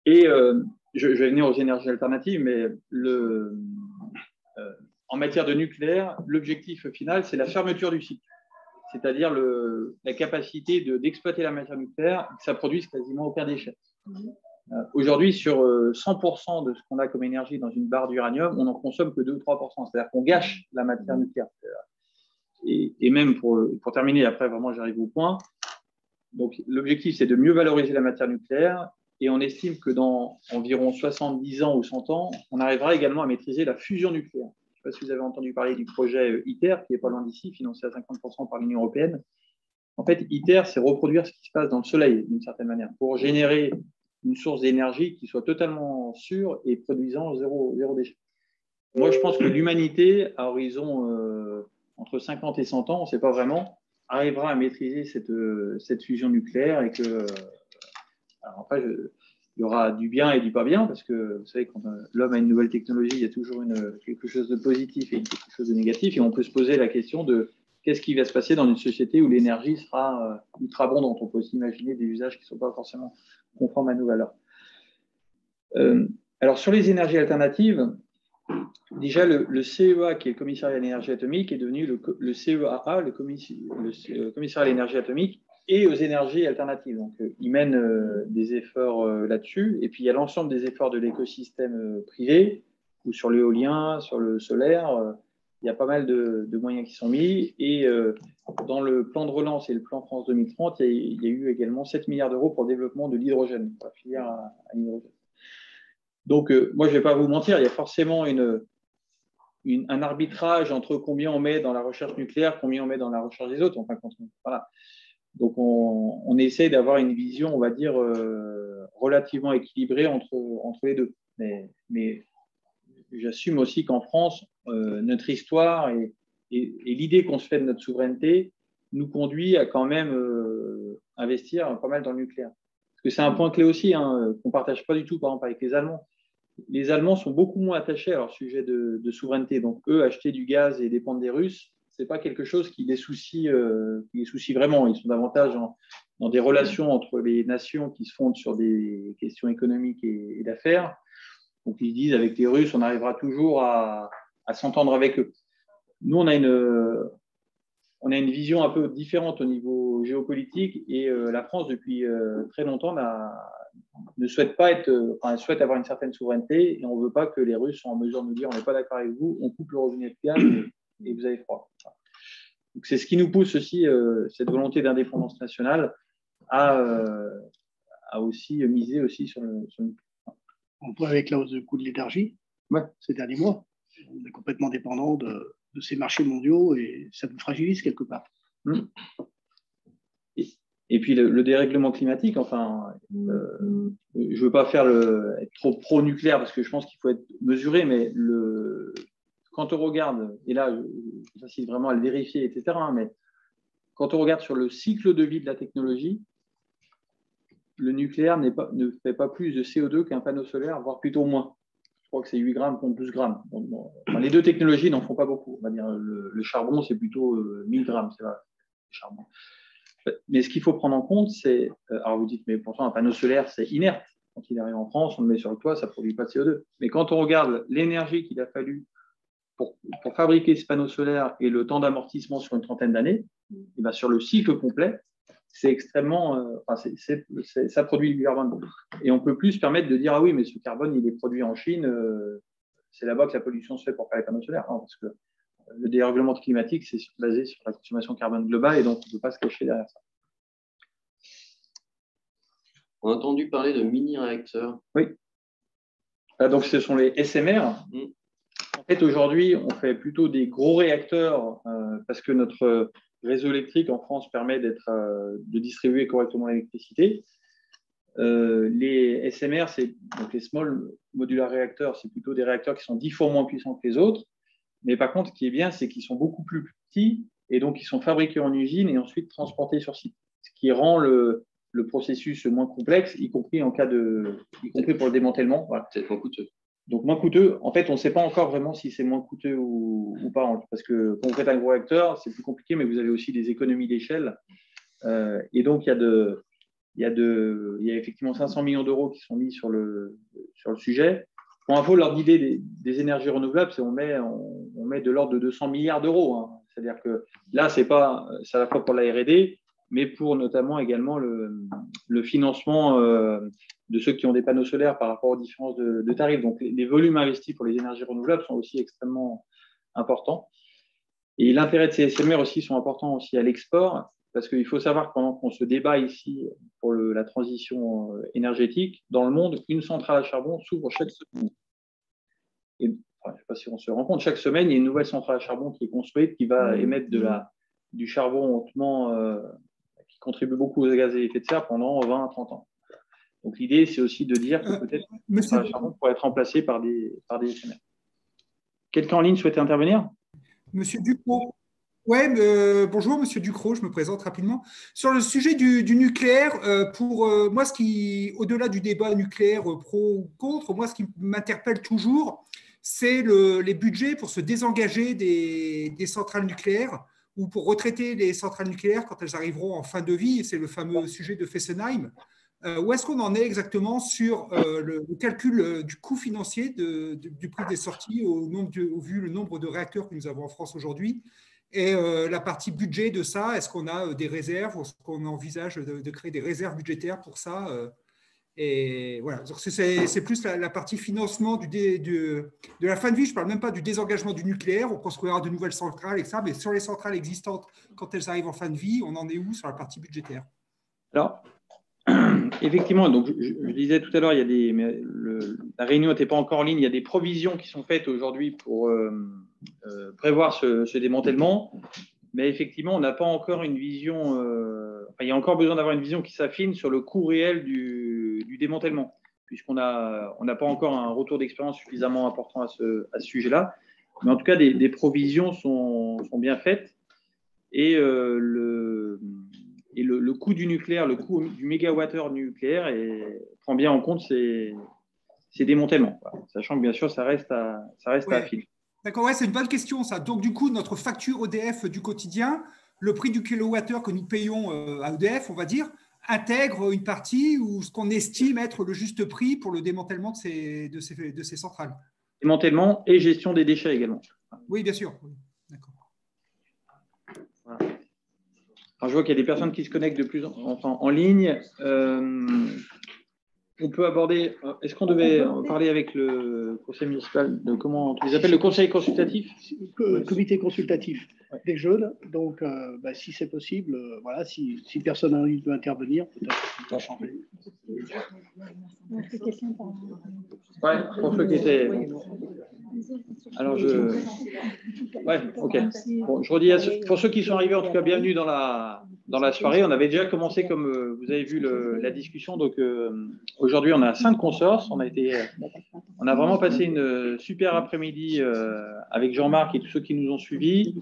Et je vais venir aux énergies alternatives, mais en matière de nucléaire, l'objectif final, c'est la fermeture du cycle, c'est-à-dire la capacité d'exploiter la matière nucléaire, que ça produise quasiment aucun déchet. Aujourd'hui, sur 100% de ce qu'on a comme énergie dans une barre d'uranium, on n'en consomme que 2 ou 3%, c'est-à-dire qu'on gâche la matière nucléaire. Et même pour terminer, après vraiment j'arrive au point, donc l'objectif c'est de mieux valoriser la matière nucléaire, et on estime que dans environ 70 ans ou 100 ans, on arrivera également à maîtriser la fusion nucléaire. Je ne sais pas si vous avez entendu parler du projet ITER, qui n'est pas loin d'ici, financé à 50% par l'Union européenne. En fait, ITER, c'est reproduire ce qui se passe dans le Soleil, d'une certaine manière, pour générer une source d'énergie qui soit totalement sûre et produisant zéro déchet. Moi, je pense que l'humanité, à horizon entre 50 et 100 ans, on ne sait pas vraiment, arrivera à maîtriser cette fusion nucléaire, et que alors après, il y aura du bien et du pas bien, parce que vous savez, quand l'homme a une nouvelle technologie, il y a toujours quelque chose de positif et quelque chose de négatif, et on peut se poser la question de qu'est-ce qui va se passer dans une société où l'énergie sera ultra abondante. On peut aussi imaginer des usages qui ne sont pas forcément conformes à nos valeurs. Alors, sur les énergies alternatives, déjà, le CEA, qui est le commissariat à l'énergie atomique, est devenu le CEAA, le commissariat à l'énergie atomique et aux énergies alternatives. Donc, ils mènent des efforts là-dessus. Et puis, il y a l'ensemble des efforts de l'écosystème privé, ou sur l'éolien, sur le solaire. Il y a pas mal de moyens qui sont mis. Et dans le plan de relance et le plan France 2030, il y a eu également 7 milliards d'euros pour le développement de l'hydrogène, pour la filière à l'hydrogène. Donc, moi, je ne vais pas vous mentir, il y a forcément un arbitrage entre combien on met dans la recherche nucléaire, combien on met dans la recherche des autres. Enfin, voilà. Donc, on essaie d'avoir une vision, on va dire, relativement équilibrée entre les deux. Mais j'assume aussi qu'en France, notre histoire et l'idée qu'on se fait de notre souveraineté nous conduit à quand même investir pas mal dans le nucléaire. Parce que c'est un point clé aussi, qu'on ne partage pas du tout, par exemple, avec les Allemands. Les Allemands sont beaucoup moins attachés à leur sujet de souveraineté. Donc, eux, acheter du gaz et dépendre des Russes, ce n'est pas quelque chose qui les soucie vraiment. Ils sont davantage dans des relations entre les nations qui se fondent sur des questions économiques et d'affaires. Donc, ils disent, avec les Russes, on arrivera toujours à s'entendre avec eux. Nous, on a une vision un peu différente au niveau géopolitique, et la France, depuis très longtemps, ne souhaite pas elle souhaite avoir une certaine souveraineté, et on ne veut pas que les Russes soient en mesure de nous dire on n'est pas d'accord avec vous, on coupe le robinet de gaz et vous avez froid. Donc, c'est ce qui nous pousse aussi, cette volonté d'indépendance nationale, à aussi miser aussi sur le On peut, avec la hausse du coût de l'énergie, ces derniers mois, on est complètement dépendant de ces marchés mondiaux, et ça nous fragilise quelque part. Et puis le dérèglement climatique, enfin, je ne veux pas être trop pro-nucléaire, parce que je pense qu'il faut être mesuré, mais quand on regarde, et là, j'incite vraiment à le vérifier, etc., mais quand on regarde sur le cycle de vie de la technologie, le nucléaire ne fait pas plus de CO2 qu'un panneau solaire, voire plutôt moins. Je crois que c'est 8 grammes contre 12 grammes. Bon, les deux technologies n'en font pas beaucoup. On va dire, le charbon, c'est plutôt 1000 grammes, c'est vrai, le charbon. Mais ce qu'il faut prendre en compte, c'est… Alors vous dites, mais pourtant, un panneau solaire, c'est inerte. Quand il arrive en France, on le met sur le toit, ça ne produit pas de CO2. Mais quand on regarde l'énergie qu'il a fallu pour fabriquer ce panneau solaire et le temps d'amortissement sur une trentaine d'années, et bien sur le cycle complet, c'est extrêmement… ça produit du carbone. Et on ne peut plus se permettre de dire, ah oui, mais ce carbone, il est produit en Chine, c'est là-bas que la pollution se fait pour faire les panneaux solaires. Non, parce que le dérèglement climatique, c'est basé sur la consommation carbone globale, et donc on ne peut pas se cacher derrière ça. On a entendu parler de mini-réacteurs. Oui. Donc ce sont les SMR. En fait, aujourd'hui, on fait plutôt des gros réacteurs parce que notre réseau électrique en France permet de distribuer correctement l'électricité. Les SMR, donc les Small Modular Reactors, c'est plutôt des réacteurs qui sont 10 fois moins puissants que les autres. Mais par contre, ce qui est bien, c'est qu'ils sont beaucoup plus petits, et donc ils sont fabriqués en usine et ensuite transportés sur site. Ce qui rend le processus moins complexe, y compris pour le démantèlement. Voilà. C'est moins coûteux. Donc moins coûteux. En fait, on ne sait pas encore vraiment si c'est moins coûteux ou pas. Parce que quand vous faites un gros réacteur, c'est plus compliqué, mais vous avez aussi des économies d'échelle. Et donc, il y a il y a effectivement 500 millions d'euros qui sont mis sur le sujet. Pour info, l'ordre d'idée des énergies renouvelables, c'est on met de l'ordre de 200 milliards d'euros. Hein. C'est-à-dire que là, c'est à la fois pour la R&D, mais pour notamment également le financement de ceux qui ont des panneaux solaires par rapport aux différences de tarifs. Donc, les volumes investis pour les énergies renouvelables sont aussi extrêmement importants. Et l'intérêt de ces SMR aussi sont importants aussi à l'export, parce qu'il faut savoir que pendant qu'on se débat ici pour la transition énergétique, dans le monde, une centrale à charbon s'ouvre chaque semaine. Et, je ne sais pas si on se rend compte, chaque semaine, il y a une nouvelle centrale à charbon qui est construite, qui va émettre du charbon hautement, qui contribue beaucoup aux gaz à effet de serre pendant 20 à 30 ans. Donc l'idée, c'est aussi de dire que peut-être une centrale à charbon pourrait être remplacée par des SMR. Quelqu'un en ligne souhaitait intervenir? Monsieur Ducrot. Oui, bonjour, Monsieur Ducrot, je me présente rapidement. Sur le sujet du nucléaire, pour moi, au-delà du débat nucléaire pro ou contre, moi, ce qui m'interpelle toujours, c'est les budgets pour se désengager des centrales nucléaires ou pour retraiter les centrales nucléaires quand elles arriveront en fin de vie. C'est le fameux sujet de Fessenheim. Où est-ce qu'on en est exactement sur le calcul du coût financier du prix des sorties vu le nombre de réacteurs que nous avons en France aujourd'hui? Et la partie budget de ça, est-ce qu'on a des réserves ou est-ce qu'on envisage de créer des réserves budgétaires pour ça? Et voilà, c'est plus la partie financement de la fin de vie. Je ne parle même pas du désengagement du nucléaire. On construira de nouvelles centrales et ça, mais sur les centrales existantes, quand elles arrivent en fin de vie, on en est où sur la partie budgétaire? Alors, effectivement, donc je disais tout à l'heure, la réunion n'était pas encore en ligne. Il y a des provisions qui sont faites aujourd'hui pour prévoir ce démantèlement, mais effectivement, on n'a pas encore une vision. Il y a encore besoin d'avoir une vision qui s'affine sur le coût réel du démantèlement, puisqu'on n'a pas encore un retour d'expérience suffisamment important à ce sujet-là. Mais en tout cas, des provisions sont bien faites et le coût du nucléaire, le coût du mégawattheure nucléaire prend bien en compte ces démantèlements, sachant que bien sûr, ça reste à affiner. D'accord, ouais, c'est une bonne question ça. Donc du coup, notre facture EDF du quotidien, le prix du kilowattheure que nous payons à EDF, on va dire, intègre une partie ou ce qu'on estime être le juste prix pour le démantèlement de ces centrales. Démantèlement et gestion des déchets également. Oui, bien sûr. Oui. D'accord. Voilà. Alors, je vois qu'il y a des personnes qui se connectent de plus en ligne. On peut aborder. Est-ce qu'on devait parler avec le conseil municipal de comment tu les appelles, le conseil consultatif? Comité consultatif des jeunes. Donc, si c'est possible, voilà, si personne en ligne veut intervenir, peut-être qu'on peut changer. Ouais, pour ceux qui étaient. Alors, ok. Bon, je redis pour ceux qui sont arrivés, en tout cas, bienvenue dans la soirée. On avait déjà commencé, comme vous avez vu, la discussion. Donc, aujourd'hui, on a 5 consorces. On a vraiment passé une super après-midi avec Jean-Marc et tous ceux qui nous ont suivis,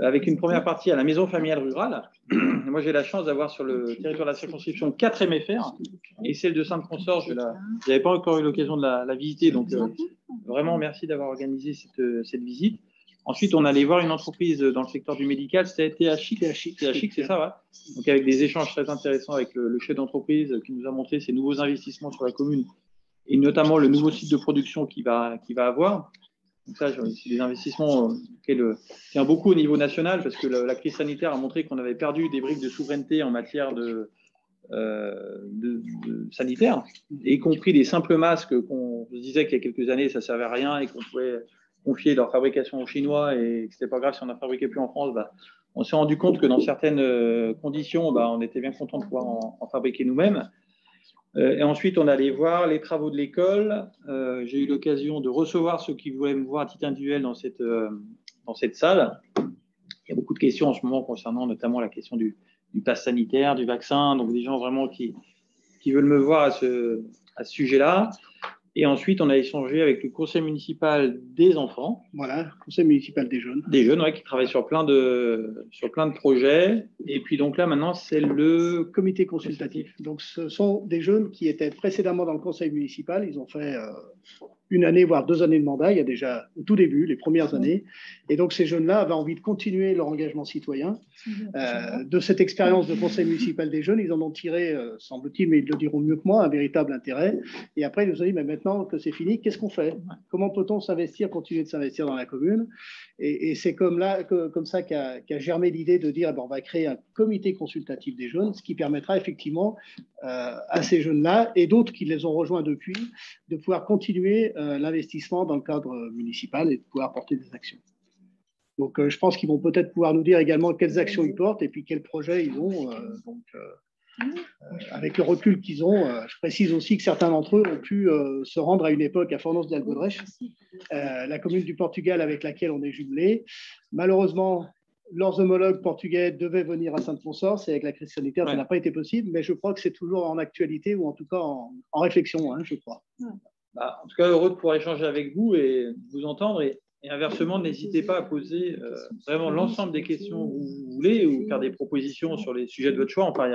avec une première partie à la maison familiale rurale. Moi, j'ai la chance d'avoir sur le territoire de la circonscription 4 MFR et celle de Sainte-Consorce, je n'avais pas encore eu l'occasion de la visiter. Donc, vraiment, merci d'avoir organisé cette visite. Ensuite, on allait voir une entreprise dans le secteur du médical, c'était THX, c'est ça, ouais. Donc, avec des échanges très intéressants avec le chef d'entreprise qui nous a montré ses nouveaux investissements sur la commune et notamment le nouveau site de production qu'il va avoir. Donc ça, c'est des investissements qui tiennent beaucoup au niveau national parce que la crise sanitaire a montré qu'on avait perdu des briques de souveraineté en matière de sanitaire, y compris des simples masques qu'on se disait qu'il y a quelques années, ça ne servait à rien et qu'on pouvait confier leur fabrication aux Chinois et que ce n'était pas grave si on n'en fabriquait plus en France. On s'est rendu compte que dans certaines conditions, on était bien content de pouvoir en fabriquer nous-mêmes. Et ensuite, on allait voir les travaux de l'école. J'ai eu l'occasion de recevoir ceux qui voulaient me voir à titre individuel dans cette salle. Il y a beaucoup de questions en ce moment concernant notamment la question du pass sanitaire, du vaccin, donc des gens vraiment qui veulent me voir à ce sujet-là. Et ensuite, on a échangé avec le conseil municipal des enfants. Voilà, conseil municipal des jeunes. Des jeunes, qui travaillent sur plein de projets. Et puis donc là, maintenant, c'est le comité consultatif. Donc, ce sont des jeunes qui étaient précédemment dans le conseil municipal. Ils ont fait 1 année, voire 2 années de mandat. Il y a déjà au tout début, les premières années. Et donc, ces jeunes-là avaient envie de continuer leur engagement citoyen. De cette expérience de conseil municipal des jeunes, ils en ont tiré, semble-t-il, mais ils le diront mieux que moi, un véritable intérêt. Et après, ils nous ont dit, mais maintenant que c'est fini, qu'est-ce qu'on fait? Comment peut-on s'investir, continuer de s'investir dans la commune? Et c'est comme ça qu'a germé l'idée de dire, on va créer un comité consultatif des jeunes, ce qui permettra effectivement à ces jeunes-là et d'autres qui les ont rejoints depuis, de pouvoir continuer l'investissement dans le cadre municipal et de pouvoir porter des actions. Donc, je pense qu'ils vont peut-être pouvoir nous dire également quelles actions ils portent et puis quels projets ils ont. Avec le recul qu'ils ont, je précise aussi que certains d'entre eux ont pu se rendre à une époque à Fornos de Algodrech, la commune du Portugal avec laquelle on est jumelé. Malheureusement, leurs homologues portugais devaient venir à Sainte-Consort, et avec la crise sanitaire, ça n'a pas été possible, mais je crois que c'est toujours en actualité ou en tout cas en réflexion, je crois. En tout cas, heureux de pouvoir échanger avec vous et de vous entendre. Et inversement, n'hésitez pas à poser vraiment l'ensemble des questions que vous voulez ou faire des propositions sur les sujets de votre choix. Enfin, il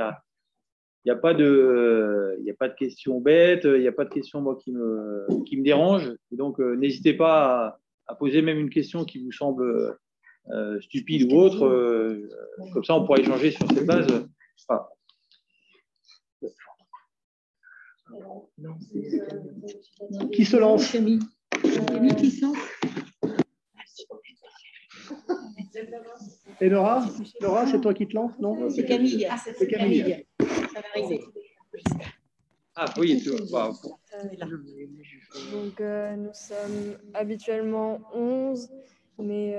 n'y a pas de questions bêtes, il n'y a pas de questions moi, qui me dérangent. Et donc, n'hésitez pas à poser même une question qui vous semble stupide ou autre. Comme ça, on pourra échanger sur cette base. Enfin, qui se lance? Camille qui se lance. Et Laura, c'est toi qui te lances, non? C'est Camille. C'est Camille. Ça va arriver. Ah oui, tu vois. Donc, nous sommes habituellement 11, mais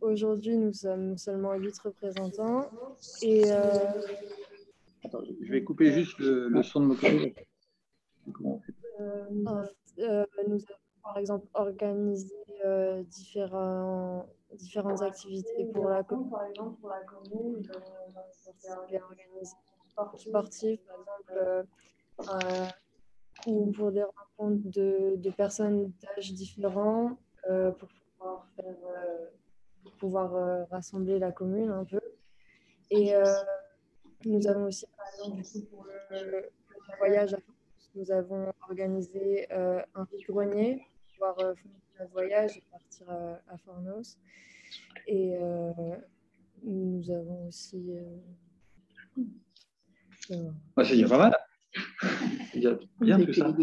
aujourd'hui, nous sommes seulement 8 représentants. Et, Attends, je vais couper juste le son de mon côté. nous avons par exemple organisé différentes activités pour la commune. Par exemple, pour la commune, on a organisé sportifs, par exemple, ou pour des rencontres de personnes d'âge différents pour pouvoir rassembler la commune un peu. Et nous avons aussi, par exemple, du coup, pour le voyage à France, nous avons organisé un vide-grenier pour pouvoir finir notre voyage et partir à Fornos. Et nous avons aussi... C'est déjà pas mal. C'est bien tout ça.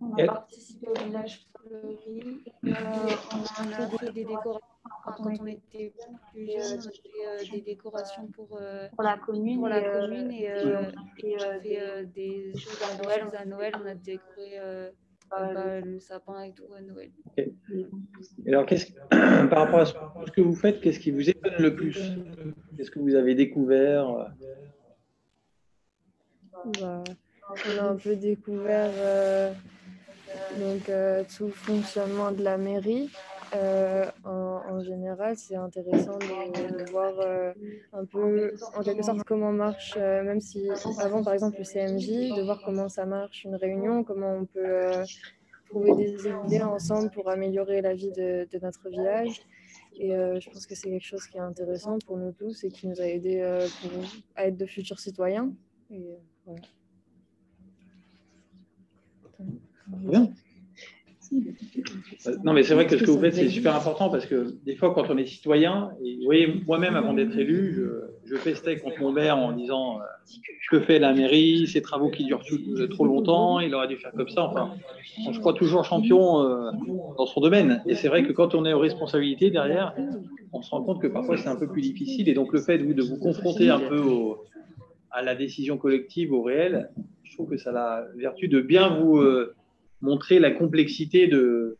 On a participé au village fleuri, on a fait des décorations. Quand on était plus jeune, on a fait des décorations pour la commune et fait des choses à Noël. On a décoré le sapin et tout à Noël. Okay. Et alors, par rapport à ce que vous faites, qu'est-ce qui vous étonne le plus? Qu'est-ce que vous avez découvert? On a un peu découvert tout le fonctionnement de la mairie. En général, c'est intéressant de voir un peu, en quelque sorte, comment marche, même si avant, par exemple, le CMJ, de voir comment ça marche une réunion, comment on peut trouver des idées ensemble pour améliorer la vie de notre village. Et je pense que c'est quelque chose qui est intéressant pour nous tous et qui nous a aidés à être de futurs citoyens. Et, voilà. Bien. Non, mais c'est vrai que ce que vous faites, c'est super important parce que des fois, quand on est citoyen, et vous voyez, moi-même, avant d'être élu, je pestais contre mon maire en disant que fait la mairie, ces travaux qui durent trop longtemps, il aurait dû faire comme ça. Enfin, on se croit toujours champion dans son domaine. Et c'est vrai que quand on est aux responsabilités derrière, on se rend compte que parfois c'est un peu plus difficile. Et donc, le fait de vous confronter un peu à la décision collective, au réel, je trouve que ça a la vertu de bien vous montrer la complexité de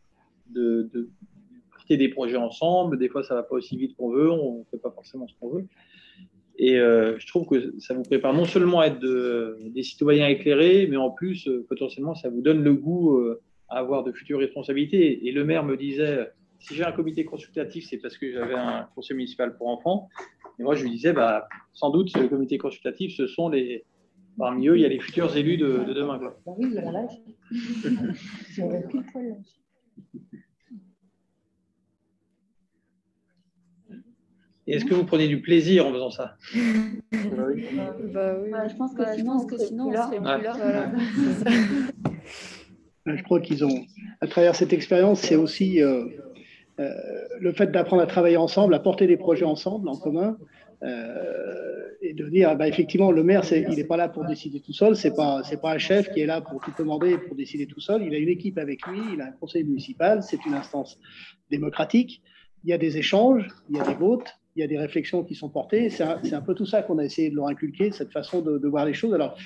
porter des projets ensemble. Des fois, ça ne va pas aussi vite qu'on veut, on ne fait pas forcément ce qu'on veut. Et je trouve que ça vous prépare non seulement à être des citoyens éclairés, mais en plus, potentiellement, ça vous donne le goût à avoir de futures responsabilités. Et le maire me disait, si j'ai un comité consultatif, c'est parce que j'avais un conseil municipal pour enfants. Et moi, je lui disais, sans doute, ce comité consultatif, ce sont parmi eux, il y a les futurs élus de demain. Quoi. Oui, il y a l'âge. Est-ce que vous prenez du plaisir en faisant ça? Bah oui. Je pense que sinon, on serait plus là. Voilà, c'est ça. Je crois qu'ils ont, à travers cette expérience, c'est aussi le fait d'apprendre à travailler ensemble, à porter des projets ensemble, en commun, et de dire, effectivement, le maire, il n'est pas là pour décider tout seul, c'est pas un chef qui est là pour tout commander, pour décider tout seul, il a une équipe avec lui, il a un conseil municipal, c'est une instance démocratique, il y a des échanges, il y a des votes, il y a des réflexions qui sont portées, c'est un peu tout ça qu'on a essayé de leur inculquer, cette façon de voir les choses. Alors,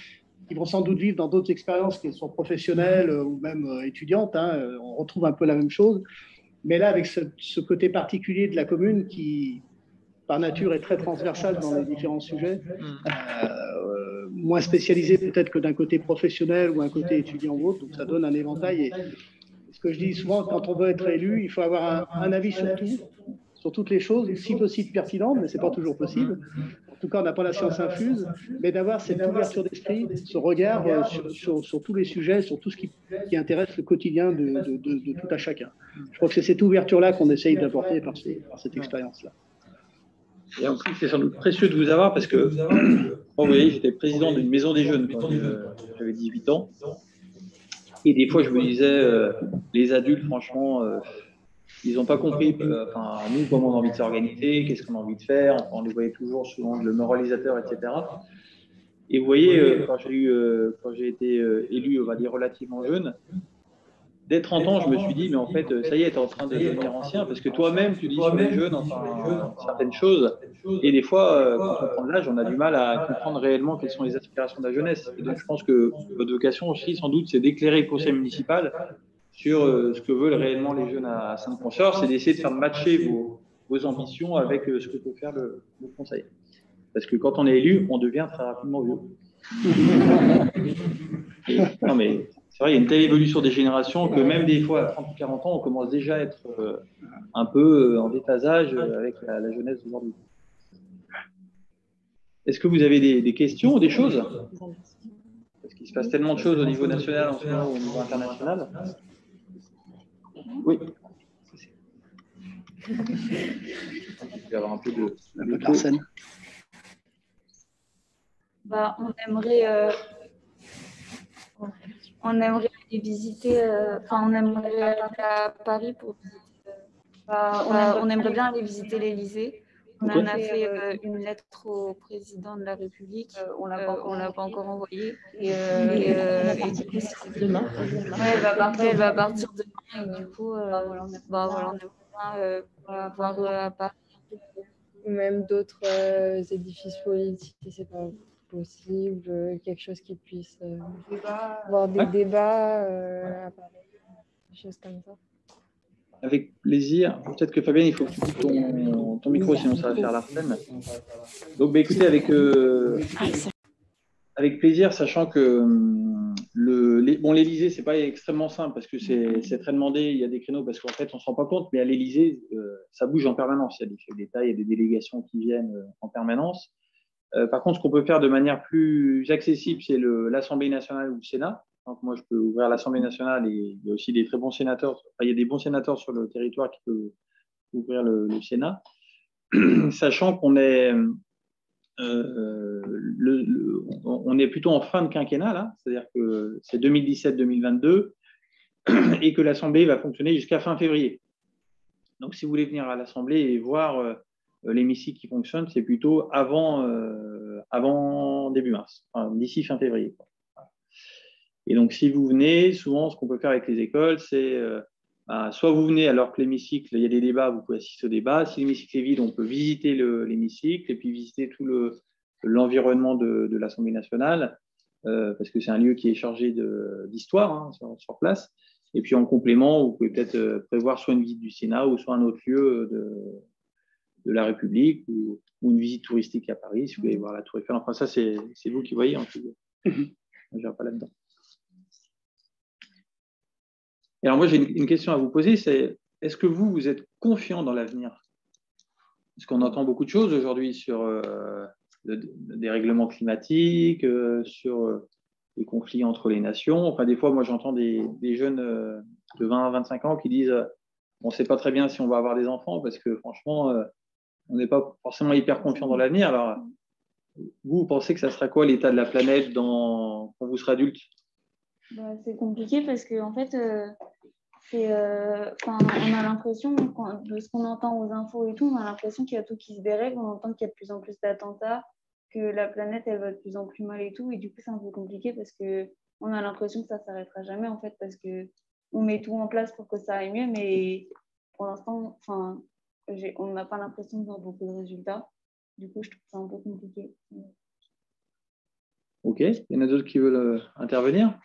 ils vont sans doute vivre dans d'autres expériences, qu'elles soient professionnelles ou même étudiantes, on retrouve un peu la même chose. Mais là, avec ce côté particulier de la commune qui, par nature, est très transversale dans les différents sujets, moins spécialisé peut-être que d'un côté professionnel ou un côté étudiant ou autre, donc ça donne un éventail. Et ce que je dis souvent, quand on veut être élu, il faut avoir un avis sur tout, sur toutes les choses, si possible pertinentes, mais ce n'est pas toujours possible. En tout cas, on n'a pas la science infuse, mais d'avoir cette ouverture d'esprit, ce regard sur tous les sujets, sur tout ce qui intéresse le quotidien de tout à chacun. Je crois que c'est cette ouverture-là qu'on essaye d'apporter par cette expérience-là. Et en plus, c'est sans doute précieux de vous avoir parce que, vous voyez, j'étais président d'une maison des jeunes quand j'avais 18 ans. Et des fois, je me disais, les adultes, franchement, ils n'ont pas compris, nous, comment on a envie de s'organiser, qu'est-ce qu'on a envie de faire. On les voyait toujours souvent le moralisateur, etc. Et vous voyez, quand j'ai été élu, on va dire, relativement jeune, dès 30 ans, je me suis dit, mais en fait, ça y est, tu es en train de devenir ancien, parce que toi-même, tu dis sur les jeunes certaines choses. Et des fois, quand on prend de l'âge, on a du mal à comprendre réellement quelles sont les aspirations de la jeunesse. Et donc, je pense que votre vocation aussi, sans doute, c'est d'éclairer le conseil municipal sur ce que veulent réellement les jeunes à Saint-Consort, c'est d'essayer de faire matcher vos ambitions avec ce que peut faire le conseil. Parce que quand on est élu, on devient très rapidement vieux. Non, mais c'est vrai, il y a une telle évolution des générations que même des fois, à 30 ou 40 ans, on commence déjà à être un peu en déphasage avec la jeunesse d'aujourd'hui. Est-ce que vous avez des questions ou des choses? Parce qu'il se passe tellement de choses au niveau national en ce moment, au niveau international. Oui. Il va y avoir un peu de personne. On aimerait aller visiter, on aimerait aller à Paris pour visiter. On aimerait bien aller visiter l'Élysée. On en a fait une lettre au président de la République. On l'a pas encore envoyée. Et du coup, c'est demain. Elle va partir demain. Et du coup, on aimerait bien voir à Paris. Même d'autres édifices politiques, si c'est pas possible, quelque chose qui puisse avoir des débats à Paris, des choses comme ça. Avec plaisir. Peut-être que Fabien, il faut que tu coupes ton micro, sinon ça va faire la flemme. Donc, écoutez, avec plaisir, sachant que l'Élysée, c'est pas extrêmement simple parce que c'est très demandé. Il y a des créneaux parce qu'en fait, on se rend pas compte, mais à l'Élysée, ça bouge en permanence. Il y a des chefs d'État, il y a des délégations qui viennent en permanence. Par contre, ce qu'on peut faire de manière plus accessible, c'est l'Assemblée nationale ou le Sénat. Donc, moi, je peux ouvrir l'Assemblée nationale et il y a aussi des très bons sénateurs. Il y a des bons sénateurs sur le territoire qui peuvent ouvrir le Sénat. Sachant qu'on est, on est plutôt en fin de quinquennat, là, c'est-à-dire que c'est 2017-2022 et que l'Assemblée va fonctionner jusqu'à fin février. Donc, si vous voulez venir à l'Assemblée et voir l'hémicycle qui fonctionne, c'est plutôt avant début mars, d'ici fin février. Et donc, si vous venez, souvent, ce qu'on peut faire avec les écoles, c'est soit vous venez alors que l'hémicycle, il y a des débats, vous pouvez assister au débat. Si l'hémicycle est vide, on peut visiter l'hémicycle et puis visiter tout l'environnement de l'Assemblée nationale, parce que c'est un lieu qui est chargé d'histoire sur place. Et puis, en complément, vous pouvez peut-être prévoir soit une visite du Sénat ou soit un autre lieu de la République ou une visite touristique à Paris, si vous voulez voir la Tour Eiffel. Enfin, ça, c'est vous qui voyez. En tout cas. Je n'irai pas là-dedans. Et alors, moi, j'ai une question à vous poser, c'est est-ce que vous êtes confiant dans l'avenir? Parce qu'on entend beaucoup de choses aujourd'hui sur des règlements climatiques, sur les conflits entre les nations. Enfin, des fois, moi, j'entends des jeunes de 20 à 25 ans qui disent on ne sait pas très bien si on va avoir des enfants parce que, franchement, on n'est pas forcément hyper confiant dans l'avenir. Alors, vous pensez que ça sera quoi l'état de la planète quand vous serez adulte? C'est compliqué parce que en fait, on a l'impression, de ce qu'on entend aux infos et tout, on a l'impression qu'il y a tout qui se dérègle, on entend qu'il y a de plus en plus d'attentats, que la planète, elle va de plus en plus mal et tout, et du coup, c'est un peu compliqué parce qu'on a l'impression que ça ne s'arrêtera jamais, en fait, parce qu'on met tout en place pour que ça aille mieux, mais pour l'instant, on n'a pas l'impression de voir beaucoup de résultats. Du coup, je trouve ça un peu compliqué. Ok, il y en a d'autres qui veulent intervenir?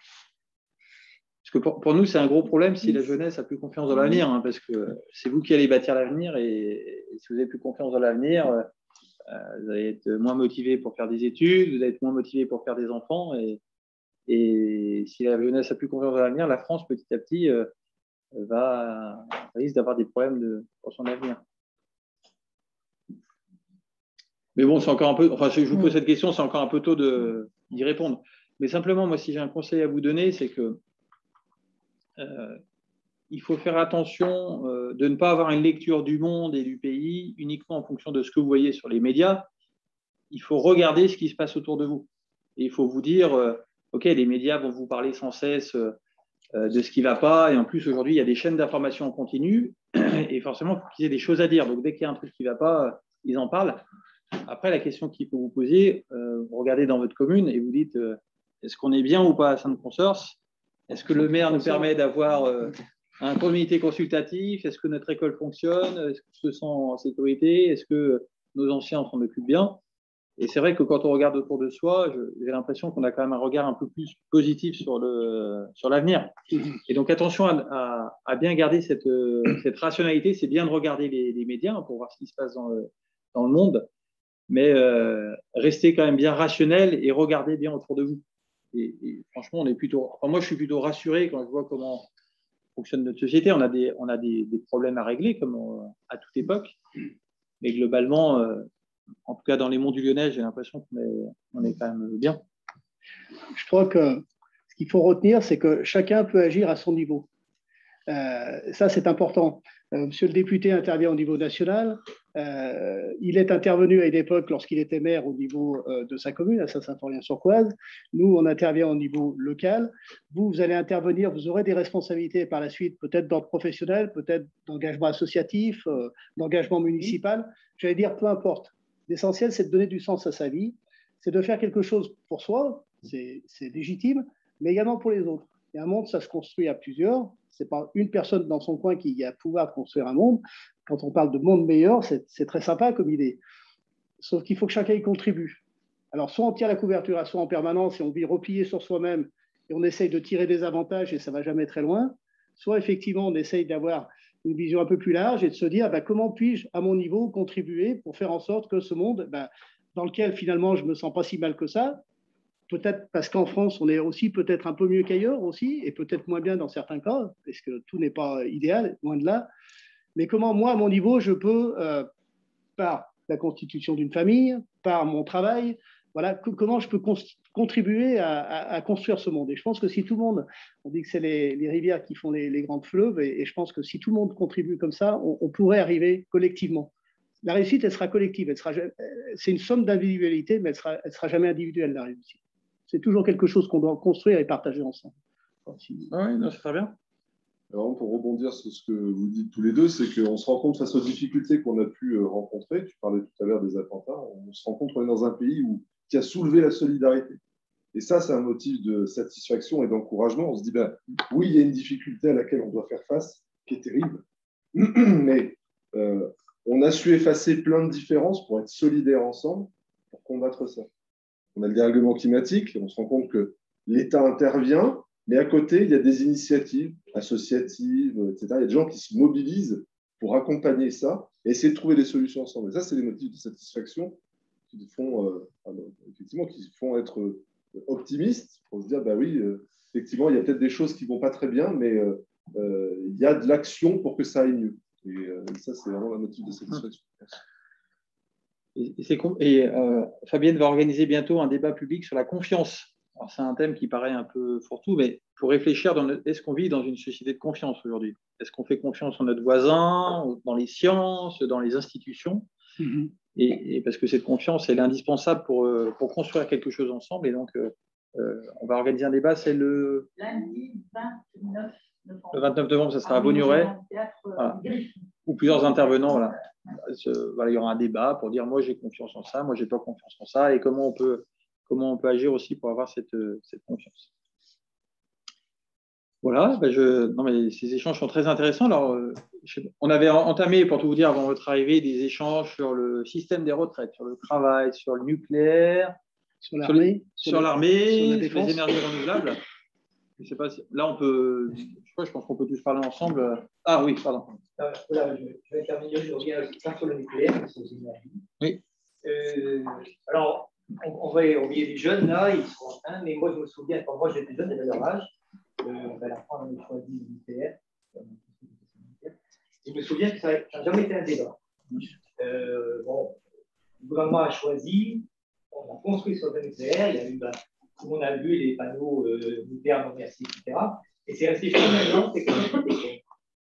Parce que pour nous, c'est un gros problème si la jeunesse n'a plus confiance dans l'avenir, hein, parce que c'est vous qui allez bâtir l'avenir, et si vous n'avez plus confiance dans l'avenir, vous allez être moins motivé pour faire des études, vous allez être moins motivé pour faire des enfants, et si la jeunesse n'a plus confiance dans l'avenir, la France, petit à petit, risque d'avoir des problèmes pour son avenir. Mais bon, c'est encore un peu. Enfin, je vous pose cette question, c'est encore un peu tôt d'y répondre. Mais simplement, moi, si j'ai un conseil à vous donner, c'est que il faut faire attention de ne pas avoir une lecture du monde et du pays uniquement en fonction de ce que vous voyez sur les médias. Il faut regarder ce qui se passe autour de vous. Et il faut vous dire, OK, les médias vont vous parler sans cesse de ce qui ne va pas. Et en plus, aujourd'hui, il y a des chaînes d'information en continu. Et forcément, il faut qu'ils aient des choses à dire. Donc, dès qu'il y a un truc qui ne va pas, ils en parlent. Après, la question qu'il faut vous poser, vous regardez dans votre commune et vous dites, est-ce qu'on est bien ou pas à Sainte-Consorce? Est-ce que le maire nous permet d'avoir un comité consultatif? Est-ce que notre école fonctionne? Est-ce qu'on se sent en sécurité? Est-ce que nos anciens s'en occupent bien? Et c'est vrai que quand on regarde autour de soi, j'ai l'impression qu'on a quand même un regard un peu plus positif sur l'avenir. Et donc, attention à bien garder cette rationalité. C'est bien de regarder les médias pour voir ce qui se passe dans le monde, mais restez quand même bien rationnel et regardez bien autour de vous. Et franchement, moi, je suis plutôt rassuré quand je vois comment fonctionne notre société. On a des problèmes à régler, comme à toute époque. Mais globalement, en tout cas dans les monts du Lyonnais, j'ai l'impression qu'on est quand même bien. Je crois que ce qu'il faut retenir, c'est que chacun peut agir à son niveau. Ça, c'est important. Monsieur le député intervient au niveau national. Il est intervenu à une époque lorsqu'il était maire au niveau de sa commune, à Saint-Symphorien-sur-Coise. Nous, on intervient au niveau local. Vous allez intervenir, vous aurez des responsabilités par la suite, peut-être d'ordre professionnel, peut-être d'engagement associatif, d'engagement municipal. J'allais dire, peu importe. L'essentiel, c'est de donner du sens à sa vie, c'est de faire quelque chose pour soi, c'est légitime, mais également pour les autres. Et un monde, ça se construit à plusieurs. Ce n'est pas une personne dans son coin qui a le pouvoir de construire un monde. Quand on parle de monde meilleur, c'est très sympa comme idée. Sauf qu'il faut que chacun y contribue. Alors, soit on tire la couverture à soi en permanence et on vit replié sur soi-même et on essaye de tirer des avantages et ça ne va jamais très loin. Soit, effectivement, on essaye d'avoir une vision un peu plus large et de se dire comment puis-je, à mon niveau, contribuer pour faire en sorte que ce monde, dans lequel, finalement, je ne me sens pas si mal que ça, peut-être parce qu'en France, on est aussi peut-être un peu mieux qu'ailleurs aussi, et peut-être moins bien dans certains cas, parce que tout n'est pas idéal, loin de là. Mais comment, moi, à mon niveau, je peux, par la constitution d'une famille, par mon travail, voilà, comment je peux contribuer à construire ce monde. Et je pense que si tout le monde, on dit que c'est les rivières qui font les grands fleuves, et je pense que si tout le monde contribue comme ça, on pourrait arriver collectivement. La réussite, elle sera collective. C'est une somme d'individualité, mais elle sera jamais individuelle, la réussite. C'est toujours quelque chose qu'on doit construire et partager ensemble. Oui, c'est très bien. Alors, pour rebondir sur ce que vous dites tous les deux, c'est qu'on se rend compte face aux difficultés qu'on a pu rencontrer. Tu parlais tout à l'heure des attentats. On se rend compte qu'on est dans un pays qui a soulevé la solidarité. Et ça, c'est un motif de satisfaction et d'encouragement. On se dit, oui, il y a une difficulté à laquelle on doit faire face, qui est terrible. Mais on a su effacer plein de différences pour être solidaires ensemble, pour combattre ça. On a le dérèglement climatique, on se rend compte que l'État intervient, mais à côté, il y a des initiatives associatives, etc. Il y a des gens qui se mobilisent pour accompagner ça et essayer de trouver des solutions ensemble. Et ça, c'est des motifs de satisfaction qui font, effectivement, qui font être optimistes pour se dire, oui, effectivement, il y a peut-être des choses qui ne vont pas très bien, mais il y a de l'action pour que ça aille mieux. Et ça, c'est vraiment un motif de satisfaction. Et Fabienne va organiser bientôt un débat public sur la confiance. Alors, c'est un thème qui paraît un peu fourre-tout, mais il faut réfléchir, est-ce qu'on vit dans une société de confiance aujourd'hui? Est-ce qu'on fait confiance en notre voisin, dans les sciences, dans les institutions? Et parce que cette confiance, elle est indispensable pour construire quelque chose ensemble. Et donc, on va organiser un débat, c'est le lundi 29 novembre. Le 29 novembre, ça sera à Vaugneray. Voilà. Ou plusieurs intervenants. Voilà. Il y aura un débat pour dire moi j'ai confiance en ça, moi j'ai pas confiance en ça, et comment on peut agir aussi pour avoir cette confiance. Voilà, non, mais ces échanges sont très intéressants. Alors, on avait entamé, pour tout vous dire, avant votre arrivée, des échanges sur le système des retraites, sur le travail, sur le nucléaire, sur l'armée, sur les énergies renouvelables. Je sais pas si, là, on peut. Je pense qu'on peut tous parler ensemble. Ah oui, pardon. Voilà, je vais terminer, je reviens sur le nucléaire, sur les énergies. Oui. Alors, on va oublier les jeunes, là, ils sont en train, mais moi, je me souviens, quand moi j'étais jeune, j'avais leur âge, à la fin, on avait choisi le nucléaire. Je me souviens que ça n'a jamais été un débat. Bon, le gouvernement a choisi, on a construit sur le nucléaire, il y a eu, tout le monde a vu les panneaux nucléaires non merci, etc. Et c'est resté jusqu'à maintenant, c'est quelque chose qui était fait.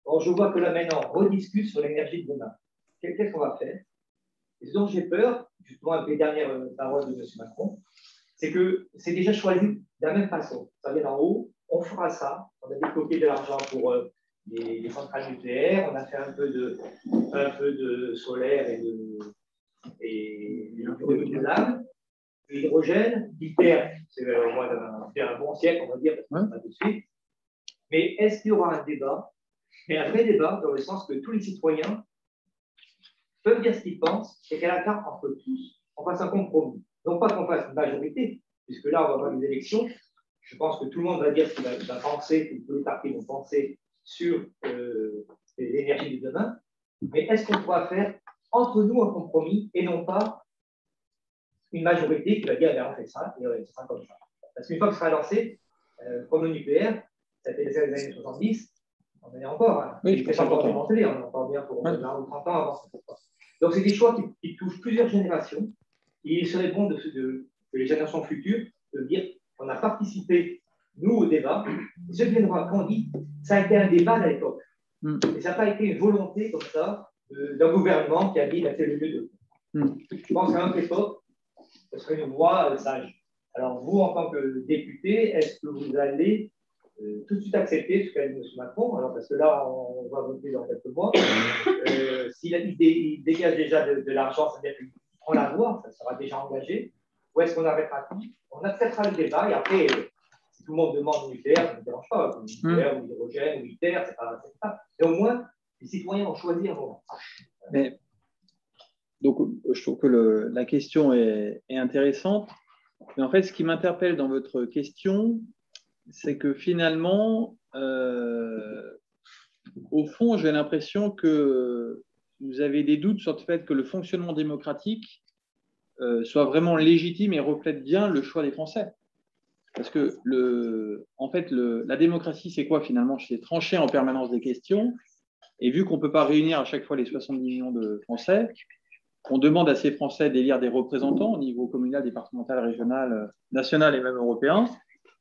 Or, je vois que là maintenant, on rediscute sur l'énergie de demain. Qu'est-ce qu'on va faire? Et ce dont j'ai peur, justement avec les dernières paroles de M. Macron, c'est que c'est déjà choisi de la même façon. Ça vient d'en haut, on fera ça, on a débloqué de l'argent pour les centrales nucléaires, on a fait un peu de solaire et de renouvelable. L'hydrogène, l'ITER, c'est un bon siècle, on va dire, parce qu'on pas tout de suite. Mais est-ce qu'il y aura un débat, mais un vrai débat, dans le sens que tous les citoyens peuvent dire ce qu'ils pensent, et qu'à la carte, entre tous, on fasse un compromis. Non pas qu'on fasse une majorité, puisque là, on va avoir des élections. Je pense que tout le monde va dire ce qu'il va penser, que tous les partis vont penser sur l'énergie de demain. Mais est-ce qu'on pourra faire entre nous un compromis et non pas une majorité qui va dire on fait ça et ce sera comme ça. Parce qu'une fois que ce sera lancé, comme le nucléaire, ça fait les années 70, on en est encore. Hein. Oui, c'est pas encore démantelé, on est encore bien pour 20 ou 30 ans avant. Donc, c'est des choix qui touchent plusieurs générations. Et il serait bon que les générations futures de dire qu'on a participé, nous, au débat. Et ceux qui viendront après, on dit ça a été un débat à l'époque. Et ça n'a pas été une volonté comme ça d'un gouvernement qui a dit c'est le mieux de. Je pense qu'à notre époque, ce serait une voix sage. Alors, vous, en tant que député, est-ce que vous allez tout de suite accepter ce qu'a dit M. Macron? Alors, parce que là, on va voter dans quelques mois. S'il dégage déjà de l'argent, ça veut dire qu'il prend la voie, ça sera déjà engagé. Ou est-ce qu'on arrêtera tout? On acceptera le débat et après, si tout le monde demande le nucléaire, ça ne me dérange pas. Le nucléaire ou l'hydrogène ou l'ITER, c'est pas. Et au moins, les citoyens ont choisi un moment. Mais, donc, je trouve que la question est intéressante. Mais en fait, ce qui m'interpelle dans votre question, c'est que finalement, au fond, j'ai l'impression que vous avez des doutes sur le fait que le fonctionnement démocratique soit vraiment légitime et reflète bien le choix des Français. Parce que, en fait, la démocratie, c'est quoi finalement? C'est trancher en permanence des questions. Et vu qu'on ne peut pas réunir à chaque fois les 70 millions de Français, on demande à ces Français d'élire des représentants au niveau communal, départemental, régional, national et même européen,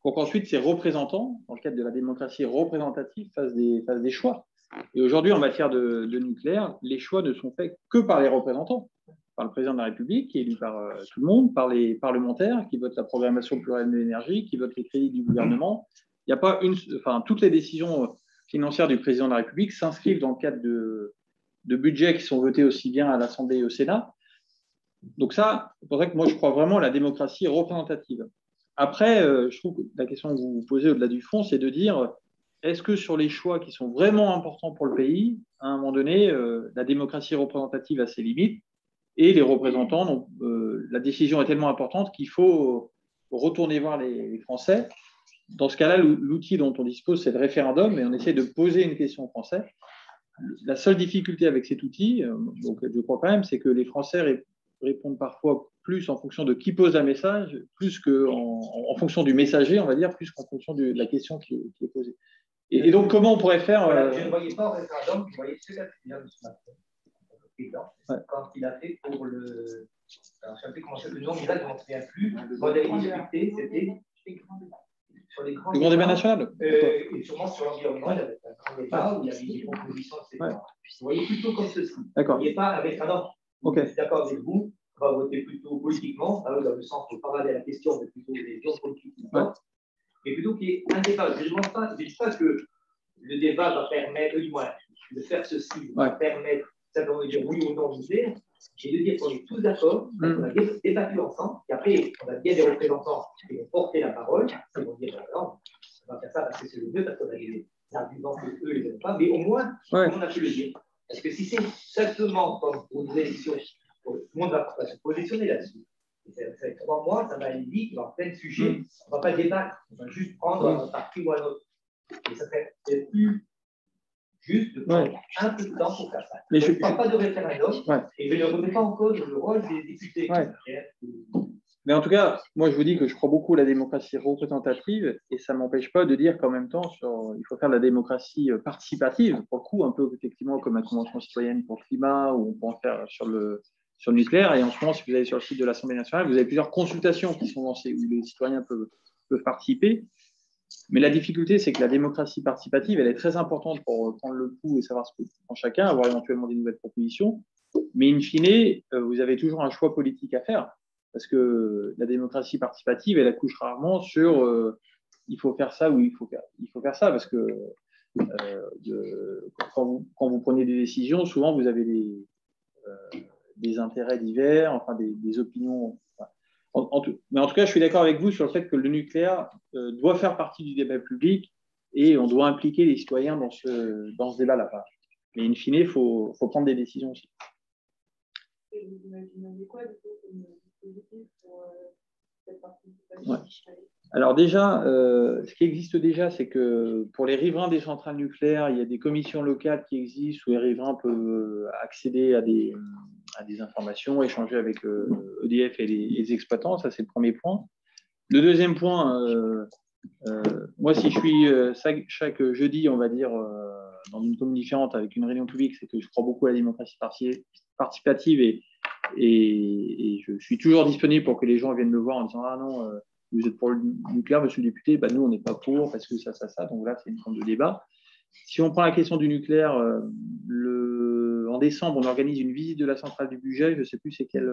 pour qu'ensuite ces représentants, dans le cadre de la démocratie représentative, fassent des choix. Et aujourd'hui, en matière de nucléaire, les choix ne sont faits que par les représentants, par le président de la République, qui est élu par tout le monde, par les parlementaires, qui votent la programmation pluriannuelle de l'énergie, qui votent les crédits du gouvernement. Il n'y a pas toutes les décisions financières du président de la République s'inscrivent dans le cadre de budgets qui sont votés aussi bien à l'Assemblée et au Sénat. Donc ça, c'est pour ça que moi, je crois vraiment à la démocratie représentative. Après, je trouve que la question que vous vous posez au-delà du fond, c'est de dire, est-ce que sur les choix qui sont vraiment importants pour le pays, à un moment donné, la démocratie représentative a ses limites et les représentants, donc, la décision est tellement importante qu'il faut retourner voir les Français. Dans ce cas-là, l'outil dont on dispose, c'est le référendum, et on essaie de poser une question aux Français. La seule difficulté avec cet outil, donc je crois quand même, c'est que les Français répondent parfois plus en fonction de qui pose un message, plus qu'en fonction du messager, on va dire, plus qu'en fonction de la question qui est posée. Et donc, comment on pourrait faire Je ne voyais pas au référendum, je voyais ce qu'a fait M. Macron, quand il a fait pour le. Alors, je ne sais plus comment c'est le nom, mais là, je ne m'en souviens plus. Quand il avait discuté, c'était sur les grands débats nationaux. Et sûrement sur l'environnement, il y avait un grand débat où il y avait des propositions, etc. Vous voyez plutôt comme ceci. D'accord. Vous ne voyez pas avec un ordre. Ok. Je suis d'accord avec vous. On va voter plutôt politiquement, dans le sens où on ne va pas regarder la question, mais plutôt les gens politiques qui votent. Mais plutôt qu'il y ait un débat. Je ne dis pas que le débat va permettre, du moins, de faire ceci, va permettre simplement de dire oui ou non au nucléaire, et de dire qu'on est tous d'accord, qu'on a débattu ensemble, et après, on a bien des représentants qui vont porter la parole, qui vont dire non, on va faire ça parce que c'est le mieux, parce qu'on a des arguments que eux ne les ont pas, mais au moins, on a pu le dire. Parce que si c'est simplement comme pour une élection, tout le monde va se positionner là-dessus. Ça va être 3 mois, ça va aller vite, il va y avoir plein de sujets, on ne va pas débattre, on va juste prendre un parti ou un autre. Et ça serait plus juste de prendre un peu de temps pour faire ça. Mais je ne parle pas de référendum, et je ne remets pas en cause le rôle des députés. Mais en tout cas, moi je vous dis que je crois beaucoup à la démocratie représentative et ça ne m'empêche pas de dire qu'en même temps, il faut faire de la démocratie participative, pour le coup, un peu effectivement comme la Convention citoyenne pour le climat, ou on peut en faire sur le nucléaire. Et en ce moment, si vous allez sur le site de l'Assemblée nationale, vous avez plusieurs consultations qui sont lancées où les citoyens peuvent participer. Mais la difficulté, c'est que la démocratie participative, elle est très importante pour prendre le pouls et savoir ce que prend chacun, avoir éventuellement des nouvelles propositions. Mais in fine, vous avez toujours un choix politique à faire. Parce que la démocratie participative, elle accouche rarement sur il faut faire ça ou il faut faire ça. Parce que quand vous prenez des décisions, souvent vous avez des intérêts divers, enfin des opinions. Mais en tout cas, je suis d'accord avec vous sur le fait que le nucléaire doit faire partie du débat public et on doit impliquer les citoyens dans ce débat-là. Mais in fine, il faut prendre des décisions aussi. Et vous imaginez quoi du coup comme dispositif pour cette participation? Alors déjà, ce qui existe déjà, c'est que pour les riverains des centrales nucléaires, il y a des commissions locales qui existent où les riverains peuvent accéder à des informations, échanger avec EDF et les exploitants. Ça, c'est le premier point. Le deuxième point, moi, si je suis chaque jeudi, on va dire, dans une commune différente avec une réunion publique, c'est que je crois beaucoup à la démocratie participative et je suis toujours disponible pour que les gens viennent me voir en disant « Ah non, vous êtes pour le nucléaire, monsieur le député, bah, nous, on n'est pas pour, parce que ça. » Donc là, c'est une forme de débat. Si on prend la question du nucléaire, en décembre, on organise une visite de la centrale du budget. Je ne sais plus c'est quel.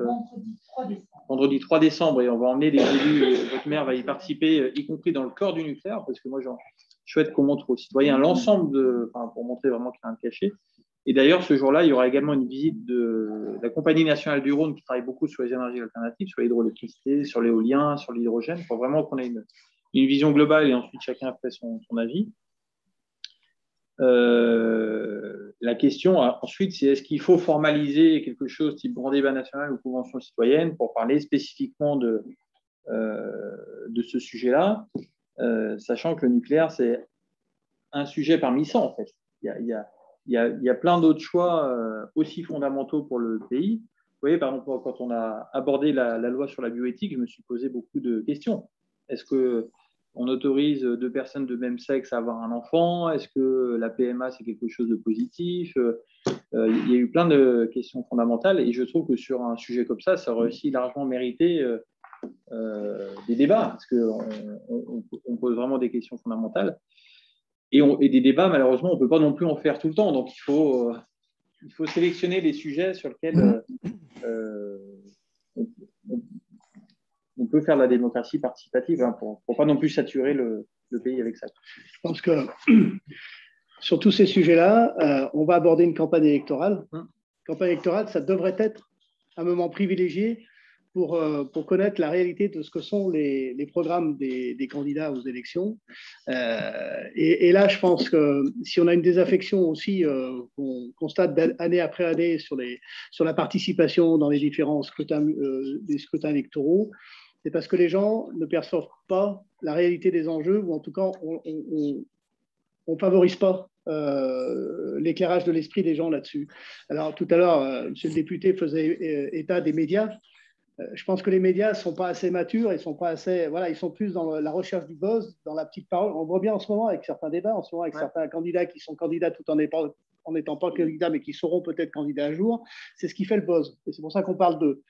Vendredi 3 décembre. Et on va emmener des élus. Votre maire va y participer, y compris dans le corps du nucléaire, parce que moi, je souhaite qu'on montre aux citoyens l'ensemble pour montrer vraiment qu'il n'y a rien de caché. Et d'ailleurs, ce jour-là, il y aura également une visite de la Compagnie nationale du Rhône qui travaille beaucoup sur les énergies alternatives, sur l'hydroélectricité, sur l'éolien, sur l'hydrogène, pour vraiment qu'on ait une vision globale et ensuite chacun fait son avis. La question ensuite, c'est est-ce qu'il faut formaliser quelque chose type grand débat national ou convention citoyenne pour parler spécifiquement de ce sujet-là, sachant que le nucléaire, c'est un sujet parmi 100 en fait. Il y a plein d'autres choix aussi fondamentaux pour le pays. Vous voyez, par exemple, quand on a abordé la loi sur la bioéthique, je me suis posé beaucoup de questions. Est-ce qu'on autorise 2 personnes de même sexe à avoir un enfant? Est-ce que la PMA, c'est quelque chose de positif? Il y a eu plein de questions fondamentales et je trouve que sur un sujet comme ça aurait aussi largement mérité des débats parce qu'on pose vraiment des questions fondamentales. Et des débats, malheureusement, on ne peut pas non plus en faire tout le temps. Donc, il faut sélectionner les sujets sur lesquels on peut faire de la démocratie participative pour ne pas non plus saturer le pays avec ça. Je pense que sur tous ces sujets-là, on va aborder une campagne électorale. Campagne électorale, ça devrait être un moment privilégié pour connaître la réalité de ce que sont les programmes des candidats aux élections. Et là, je pense que si on a une désaffection aussi qu'on constate année après année sur la participation dans les différents scrutins électoraux, c'est parce que les gens ne perçoivent pas la réalité des enjeux, ou en tout cas, on ne favorise pas l'éclairage de l'esprit des gens là-dessus. Alors, tout à l'heure, monsieur le député faisait état des médias. Je pense que les médias ne sont pas assez matures, ils sont plus dans la recherche du buzz, dans la petite parole. On voit bien en ce moment avec certains débats, en ce moment avec certains candidats qui sont candidats tout en n'étant pas candidats, mais qui seront peut-être candidats un jour. C'est ce qui fait le buzz. Et c'est pour ça qu'on parle d'eux.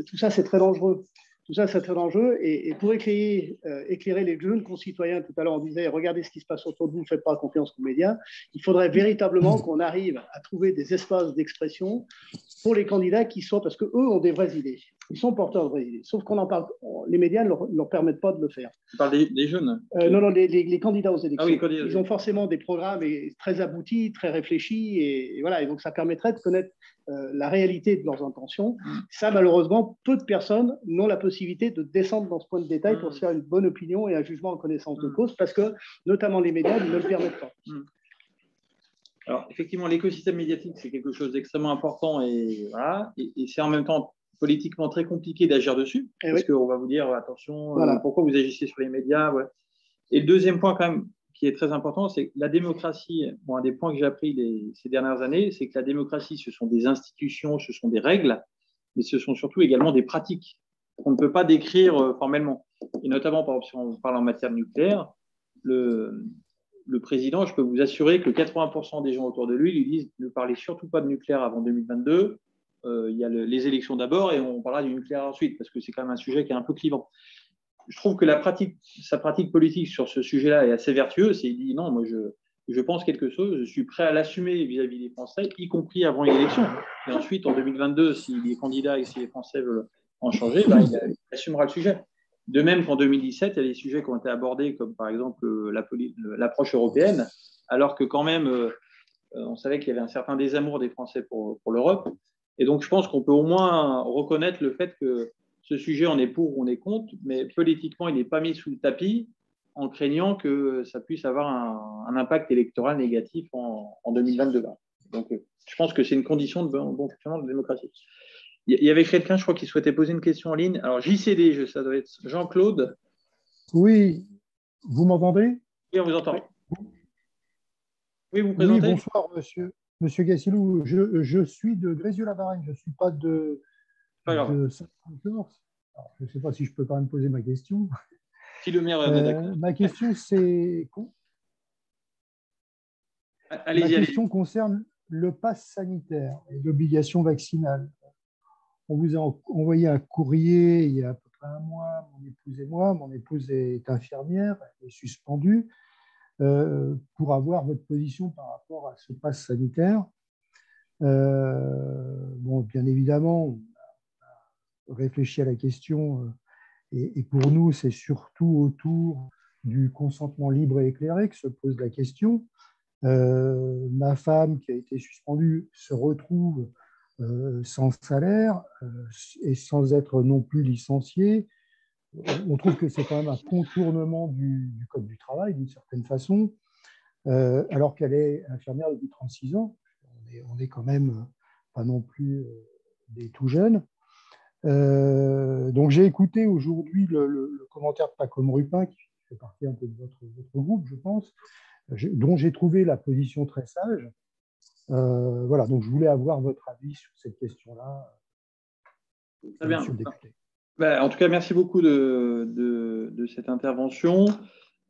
Tout ça, c'est très dangereux. Tout ça, c'est un enjeu. Et pour éclairer les jeunes concitoyens, tout à l'heure, on disait, regardez ce qui se passe autour de vous, ne faites pas confiance aux médias. Il faudrait véritablement qu'on arrive à trouver des espaces d'expression pour les candidats qui sont, parce qu'eux ont des vraies idées. Ils sont porteurs de vraies idées. Sauf qu'on en parle, les médias ne leur permettent pas de le faire. Tu parles des jeunes? Non, les candidats aux élections. Ah oui, ils ont forcément des programmes très aboutis, très réfléchis, et voilà. Et donc, ça permettrait de connaître la réalité de leurs intentions. Ça, malheureusement, peu de personnes n'ont la possibilité de descendre dans ce point de détail pour se faire une bonne opinion et un jugement en connaissance de cause, parce que, notamment les médias, ne le permettent pas. Alors, effectivement, l'écosystème médiatique, c'est quelque chose d'extrêmement important, et voilà, et c'est en même temps politiquement très compliqué d'agir dessus, parce qu'on va vous dire, attention, pourquoi vous agissez sur les médias, ouais. Et le deuxième point, quand même, qui est très important, c'est que la démocratie, un des points que j'ai appris ces dernières années, c'est que la démocratie, ce sont des institutions, ce sont des règles, mais ce sont surtout également des pratiques qu'on ne peut pas décrire formellement. Et notamment, par exemple, si on parle en matière nucléaire, le président, je peux vous assurer que 80% des gens autour de lui lui disent ne parlez surtout pas de nucléaire avant 2022, il y a les élections d'abord et on parlera du nucléaire ensuite, parce que c'est quand même un sujet qui est un peu clivant. Je trouve que sa pratique politique sur ce sujet-là est assez vertueuse. Il dit non, moi je pense quelque chose, je suis prêt à l'assumer vis-à-vis des Français, y compris avant l'élection. Et ensuite, en 2022, si les candidats et si les Français veulent en changer, il assumera le sujet. De même qu'en 2017, il y a des sujets qui ont été abordés, comme par exemple l'approche européenne, alors que quand même, on savait qu'il y avait un certain désamour des Français pour l'Europe. Et donc, je pense qu'on peut au moins reconnaître le fait que ce sujet, on est pour ou on est contre, mais politiquement, il n'est pas mis sous le tapis en craignant que ça puisse avoir un impact électoral négatif en 2022. Donc, je pense que c'est une condition de bon fonctionnement de la démocratie. Il y avait quelqu'un, je crois, qui souhaitait poser une question en ligne. Alors, JCD, ça doit être Jean-Claude. Oui, vous m'entendez? Oui, on vous entend. Oui, vous présentez? Oui, bonsoir, monsieur Gassilou. Je suis de Grézieux-la-Varenne, je ne suis pas de Saint-Corse. Je ne sais pas si je peux quand même poser ma question. Si le maire est d'accord. Ma question, c'est... Allez-y, ma question concerne le pass sanitaire et l'obligation vaccinale. On vous a envoyé un courrier il y a à peu près un mois, mon épouse et moi. Mon épouse est infirmière, elle est suspendue, pour avoir votre position par rapport à ce pass sanitaire. Bon, bien évidemment, on a réfléchi à la question et pour nous, c'est surtout autour du consentement libre et éclairé que se pose la question. Ma femme, qui a été suspendue, se retrouve sans salaire et sans être non plus licenciée. On trouve que c'est quand même un contournement du Code du travail, d'une certaine façon, alors qu'elle est infirmière depuis 36 ans. On est quand même pas non plus des tout jeunes. Donc j'ai écouté aujourd'hui le commentaire de Pacôme Rupin, qui fait partie un peu de votre groupe, je pense, dont j'ai trouvé la position très sage. Voilà, donc je voulais avoir votre avis sur cette question-là. Très bien. Monsieur le député. En tout cas, merci beaucoup de cette intervention.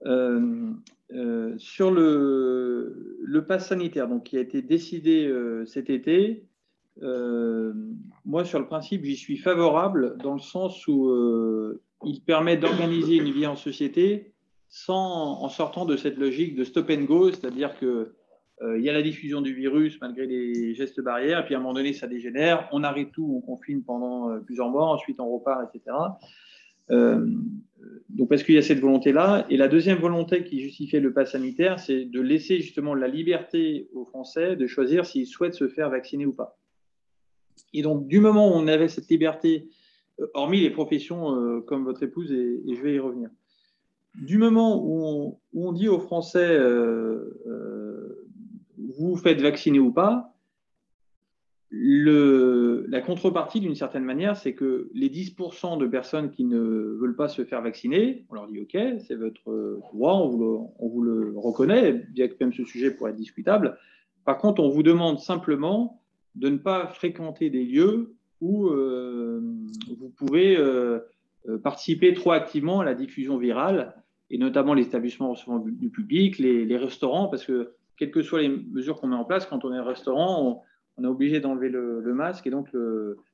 Sur le pass sanitaire, donc, qui a été décidé cet été, moi, sur le principe, j'y suis favorable dans le sens où il permet d'organiser une vie en société en sortant de cette logique de stop and go, c'est-à-dire que il y a la diffusion du virus malgré les gestes barrières, et puis à un moment donné, ça dégénère, on arrête tout, on confine pendant plusieurs mois, ensuite on repart, etc. Donc parce qu'il y a cette volonté-là. Et la deuxième volonté qui justifiait le pass sanitaire, c'est de laisser justement la liberté aux Français de choisir s'ils souhaitent se faire vacciner ou pas. Et donc, du moment où on avait cette liberté, hormis les professions comme votre épouse, et je vais y revenir, du moment où on dit aux Français vous faites vacciner ou pas, la contrepartie, d'une certaine manière, c'est que les 10% de personnes qui ne veulent pas se faire vacciner, on leur dit OK, c'est votre droit, on vous le reconnaît, bien que même ce sujet pourrait être discutable. Par contre, on vous demande simplement de ne pas fréquenter des lieux où vous pouvez participer trop activement à la diffusion virale, et notamment les établissements recevant du public, les restaurants, parce que quelles que soient les mesures qu'on met en place, quand on est au restaurant, on est obligé d'enlever le masque, et donc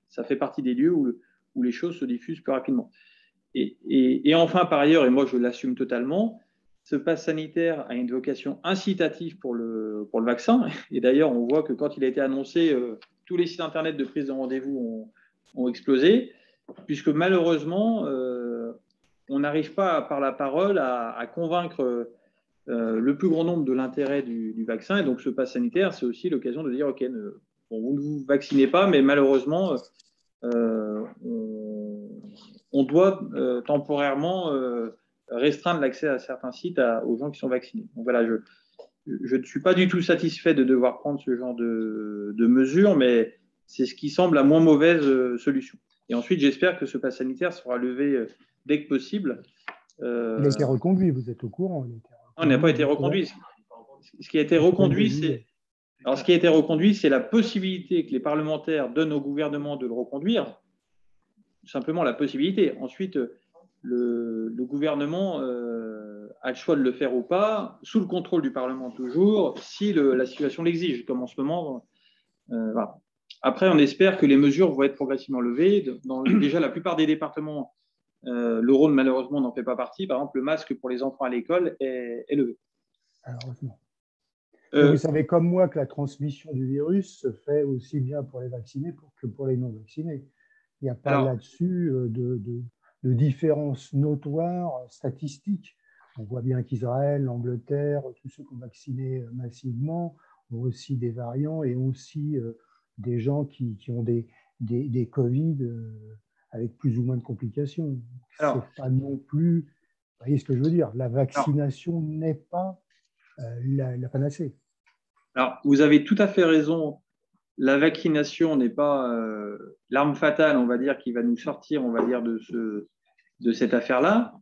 ça fait partie des lieux où les choses se diffusent plus rapidement. Et enfin, par ailleurs, et moi je l'assume totalement, ce pass sanitaire a une vocation incitative pour le vaccin. Et d'ailleurs, on voit que quand il a été annoncé, tous les sites internet de prise de rendez-vous ont explosé, puisque malheureusement, on n'arrive pas par la parole à convaincre le plus grand nombre de l'intérêt du vaccin. Et donc, ce pass sanitaire, c'est aussi l'occasion de dire, OK, bon, vous ne vous vaccinez pas, mais malheureusement, on doit temporairement restreindre l'accès à certains sites aux gens qui sont vaccinés. Donc voilà, je ne suis pas du tout satisfait de devoir prendre ce genre de mesures, mais c'est ce qui semble la moins mauvaise solution. Et ensuite, j'espère que ce pass sanitaire sera levé dès que possible. Il a été reconduit, vous êtes au courant. Non, il n'a pas été reconduit. Ce qui a été reconduit, c'est la possibilité que les parlementaires donnent au gouvernement de le reconduire. Tout simplement la possibilité. Ensuite, le gouvernement a le choix de le faire ou pas, sous le contrôle du Parlement toujours, si la situation l'exige, comme en ce moment. Voilà. Après, on espère que les mesures vont être progressivement levées. Déjà, la plupart des départements, le Rhône, malheureusement, n'en fait pas partie. Par exemple, le masque pour les enfants à l'école est levé. Heureusement. Vous savez comme moi que la transmission du virus se fait aussi bien pour les vaccinés que pour les non-vaccinés. Il n'y a pas là-dessus de différence notoire statistique. On voit bien qu'Israël, l'Angleterre, tous ceux qui ont vacciné massivement ont aussi des variants et aussi des gens qui ont des Covid avec plus ou moins de complications. C'est pas non plus, vous voyez ce que je veux dire, la vaccination n'est pas la panacée. Alors, vous avez tout à fait raison. La vaccination n'est pas l'arme fatale, on va dire, qui va nous sortir, on va dire, de cette affaire-là.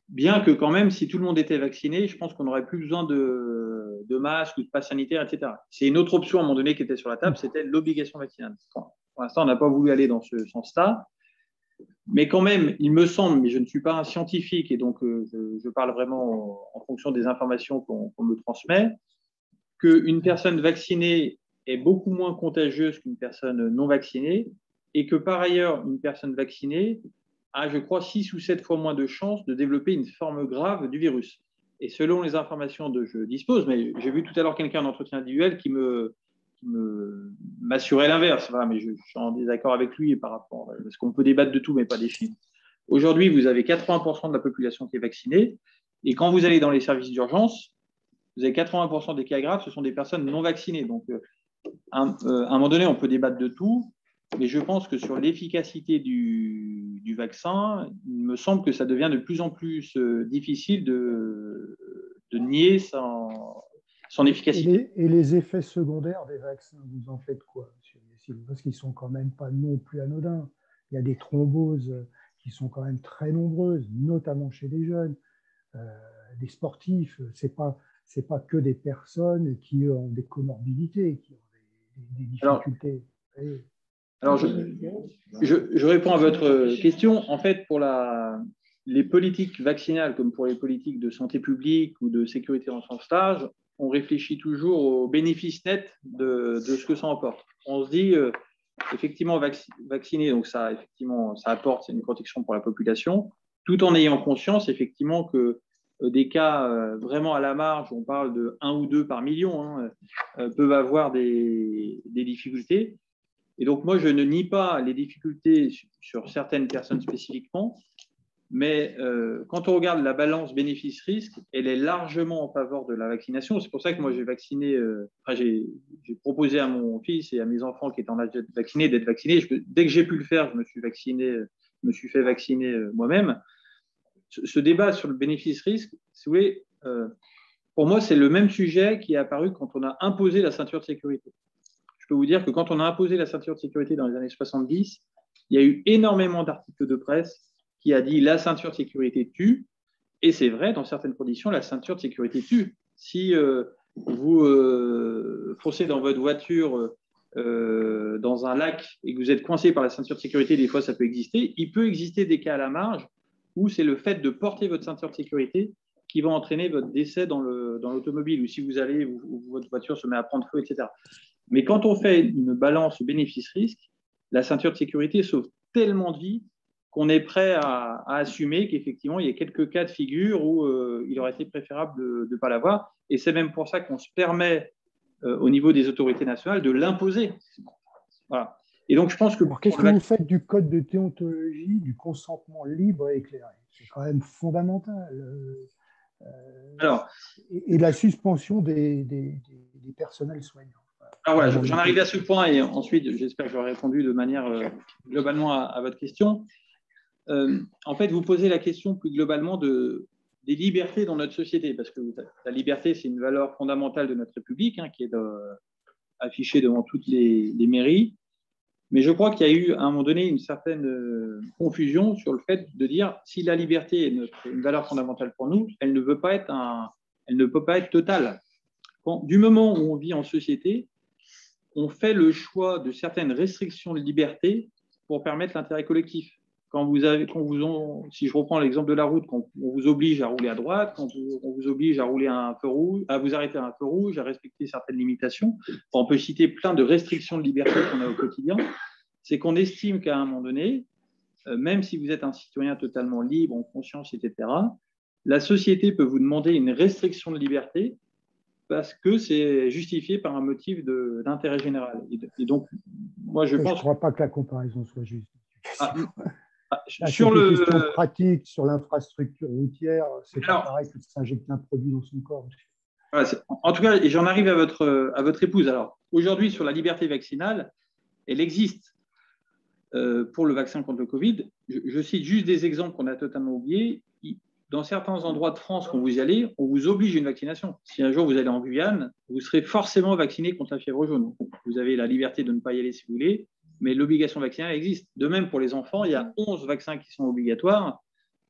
Bien que quand même, si tout le monde était vacciné, je pense qu'on n'aurait plus besoin de masques ou de pass sanitaire, etc. C'est une autre option à un moment donné qui était sur la table, c'était l'obligation vaccinale. Pour l'instant, on n'a pas voulu aller dans ce sens-là. Mais quand même, il me semble, mais je ne suis pas un scientifique et donc je parle vraiment en fonction des informations qu'on me transmet, qu'une personne vaccinée est beaucoup moins contagieuse qu'une personne non vaccinée et que par ailleurs, une personne vaccinée a, je crois, 6 ou 7 fois moins de chances de développer une forme grave du virus. Et selon les informations dont je dispose, mais j'ai vu tout à l'heure quelqu'un en entretien individuel qui m'assurait l'inverse, voilà, mais je suis en désaccord avec lui par rapport, parce qu'on peut débattre de tout, mais pas des chiffres. Aujourd'hui, vous avez 80% de la population qui est vaccinée, et quand vous allez dans les services d'urgence, vous avez 80% des cas graves, ce sont des personnes non vaccinées. Donc, à un moment donné, on peut débattre de tout, mais je pense que sur l'efficacité du vaccin, il me semble que ça devient de plus en plus difficile de nier son efficacité. Et les effets secondaires des vaccins, vous en faites quoi, monsieur Yassine? Parce qu'ils ne sont quand même pas non plus anodins. Il y a des thromboses qui sont quand même très nombreuses, notamment chez les jeunes, des sportifs. C'est pas que des personnes qui ont des comorbidités, qui ont des difficultés. Alors je réponds à votre question. En fait, pour les politiques vaccinales, comme pour les politiques de santé publique ou de sécurité en sens large, on réfléchit toujours aux bénéfices nets de ce que ça emporte. On se dit, effectivement, vacciner, donc ça apporte, c'est une protection pour la population, tout en ayant conscience, effectivement, que des cas vraiment à la marge, on parle de 1 ou 2 par million, peuvent avoir des difficultés. Et donc, moi, je ne nie pas les difficultés sur certaines personnes spécifiquement, mais quand on regarde la balance bénéfice-risque, elle est largement en faveur de la vaccination. C'est pour ça que moi, j'ai proposé à mon fils et à mes enfants qui étaient en âge d'être vaccinés. Dès que j'ai pu le faire, je me suis fait vacciner moi-même. Ce débat sur le bénéfice-risque, si vous voulez, pour moi, c'est le même sujet qui est apparu quand on a imposé la ceinture de sécurité. Je peux vous dire que quand on a imposé la ceinture de sécurité dans les années 70, il y a eu énormément d'articles de presse qui a dit la ceinture de sécurité tue. Et c'est vrai, dans certaines conditions, la ceinture de sécurité tue. Si vous foncez dans votre voiture dans un lac et que vous êtes coincé par la ceinture de sécurité, des fois ça peut exister. Il peut exister des cas à la marge où c'est le fait de porter votre ceinture de sécurité qui va entraîner votre décès dans l'automobile, ou si vous allez, votre voiture se met à prendre feu, etc. Mais quand on fait une balance bénéfice-risque, la ceinture de sécurité sauve tellement de vies qu'on est prêt à assumer qu'effectivement, il y a quelques cas de figure où il aurait été préférable de ne pas l'avoir. Et c'est même pour ça qu'on se permet, au niveau des autorités nationales, de l'imposer. Voilà. Et donc, je pense que… Alors, qu'est-ce que vous faites du code de déontologie du consentement libre et éclairé? C'est quand même fondamental. Alors, et la suspension des personnels soignants. Alors voilà, j'en arrive à ce point et ensuite, j'espère que j'aurai répondu de manière globalement à votre question. En fait, vous posez la question plus globalement des libertés dans notre société, parce que la liberté, c'est une valeur fondamentale de notre République, qui est affichée devant toutes les mairies. Mais je crois qu'il y a eu, à un moment donné, une certaine confusion sur le fait de dire si la liberté est une valeur fondamentale pour nous, elle ne peut pas être totale. Du moment où on vit en société, on fait le choix de certaines restrictions de liberté pour permettre l'intérêt collectif. Si je reprends l'exemple de la route, quand on vous oblige à rouler à droite, quand on vous oblige à rouler à un feu rouge, à vous arrêter à un feu rouge, à respecter certaines limitations, on peut citer plein de restrictions de liberté qu'on a au quotidien, c'est qu'on estime qu'à un moment donné, même si vous êtes un citoyen totalement libre, en conscience, etc., la société peut vous demander une restriction de liberté parce que c'est justifié par un motif d'intérêt général. Et donc, moi, je pense… Je ne crois pas que la comparaison soit juste. Sur le question pratique, sur l'infrastructure routière, c'est pas pareil que de s'injecter un produit dans son corps. Voilà, en tout cas, et j'en arrive à votre épouse. Alors, aujourd'hui, sur la liberté vaccinale, elle existe pour le vaccin contre le Covid. Je cite juste des exemples qu'on a totalement oubliés. Dans certains endroits de France, quand vous y allez, on vous oblige à une vaccination. Si un jour vous allez en Guyane, vous serez forcément vacciné contre la fièvre jaune. Vous avez la liberté de ne pas y aller si vous voulez, mais l'obligation vaccinale existe. De même, pour les enfants, il y a 11 vaccins qui sont obligatoires.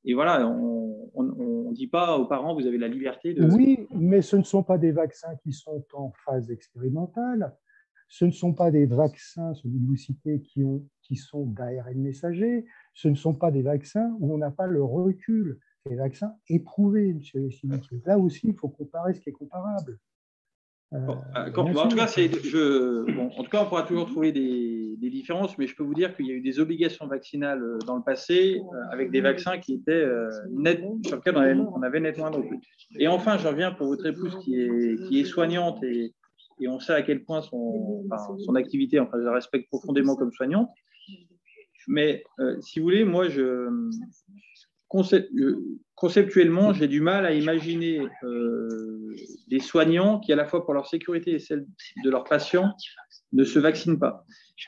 Et voilà, on ne dit pas aux parents, vous avez la liberté de… Oui, mais ce ne sont pas des vaccins qui sont en phase expérimentale. Ce ne sont pas des vaccins, celui que vous citez, qui sont d'ARN messager. Ce ne sont pas des vaccins où on n'a pas le recul. C'est des vaccins éprouvés, M. Lessinic. Là aussi, il faut comparer ce qui est comparable. En tout cas, on pourra toujours trouver des différences, mais je peux vous dire qu'il y a eu des obligations vaccinales dans le passé avec des vaccins qui étaient sur lesquels on avait nettement un recul. Et enfin, je reviens pour votre épouse qui est soignante et on sait à quel point son activité, enfin, je la respecte profondément comme soignante. Mais si vous voulez, moi, conceptuellement, j'ai du mal à imaginer des soignants qui, à la fois pour leur sécurité et celle de leurs patients, ne se vaccinent pas.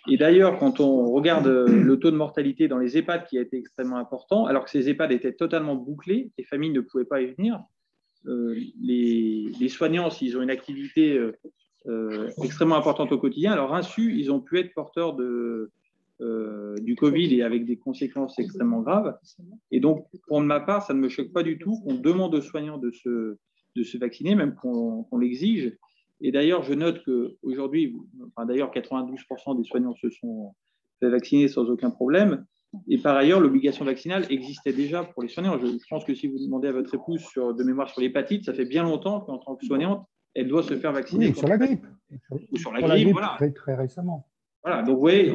Et d'ailleurs, quand on regarde le taux de mortalité dans les EHPAD qui a été extrêmement important, alors que ces EHPAD étaient totalement bouclés, les familles ne pouvaient pas y venir, les soignants, s'ils ont une activité extrêmement importante au quotidien, à leur insu, ils ont pu être porteurs du Covid et avec des conséquences extrêmement graves. Et donc, pour ma part, ça ne me choque pas du tout qu'on demande aux soignants de se vacciner, même qu'on l'exige. Et d'ailleurs, je note qu'aujourd'hui, d'ailleurs, 92% des soignants se sont fait vacciner sans aucun problème. Et par ailleurs, l'obligation vaccinale existait déjà pour les soignants. Je pense que si vous demandez à votre épouse de mémoire sur l'hépatite, ça fait bien longtemps qu'en tant que soignante, elle doit se faire vacciner. Oui, sur la grippe. Ou sur la grippe, voilà. Très récemment. Voilà, donc vous voyez,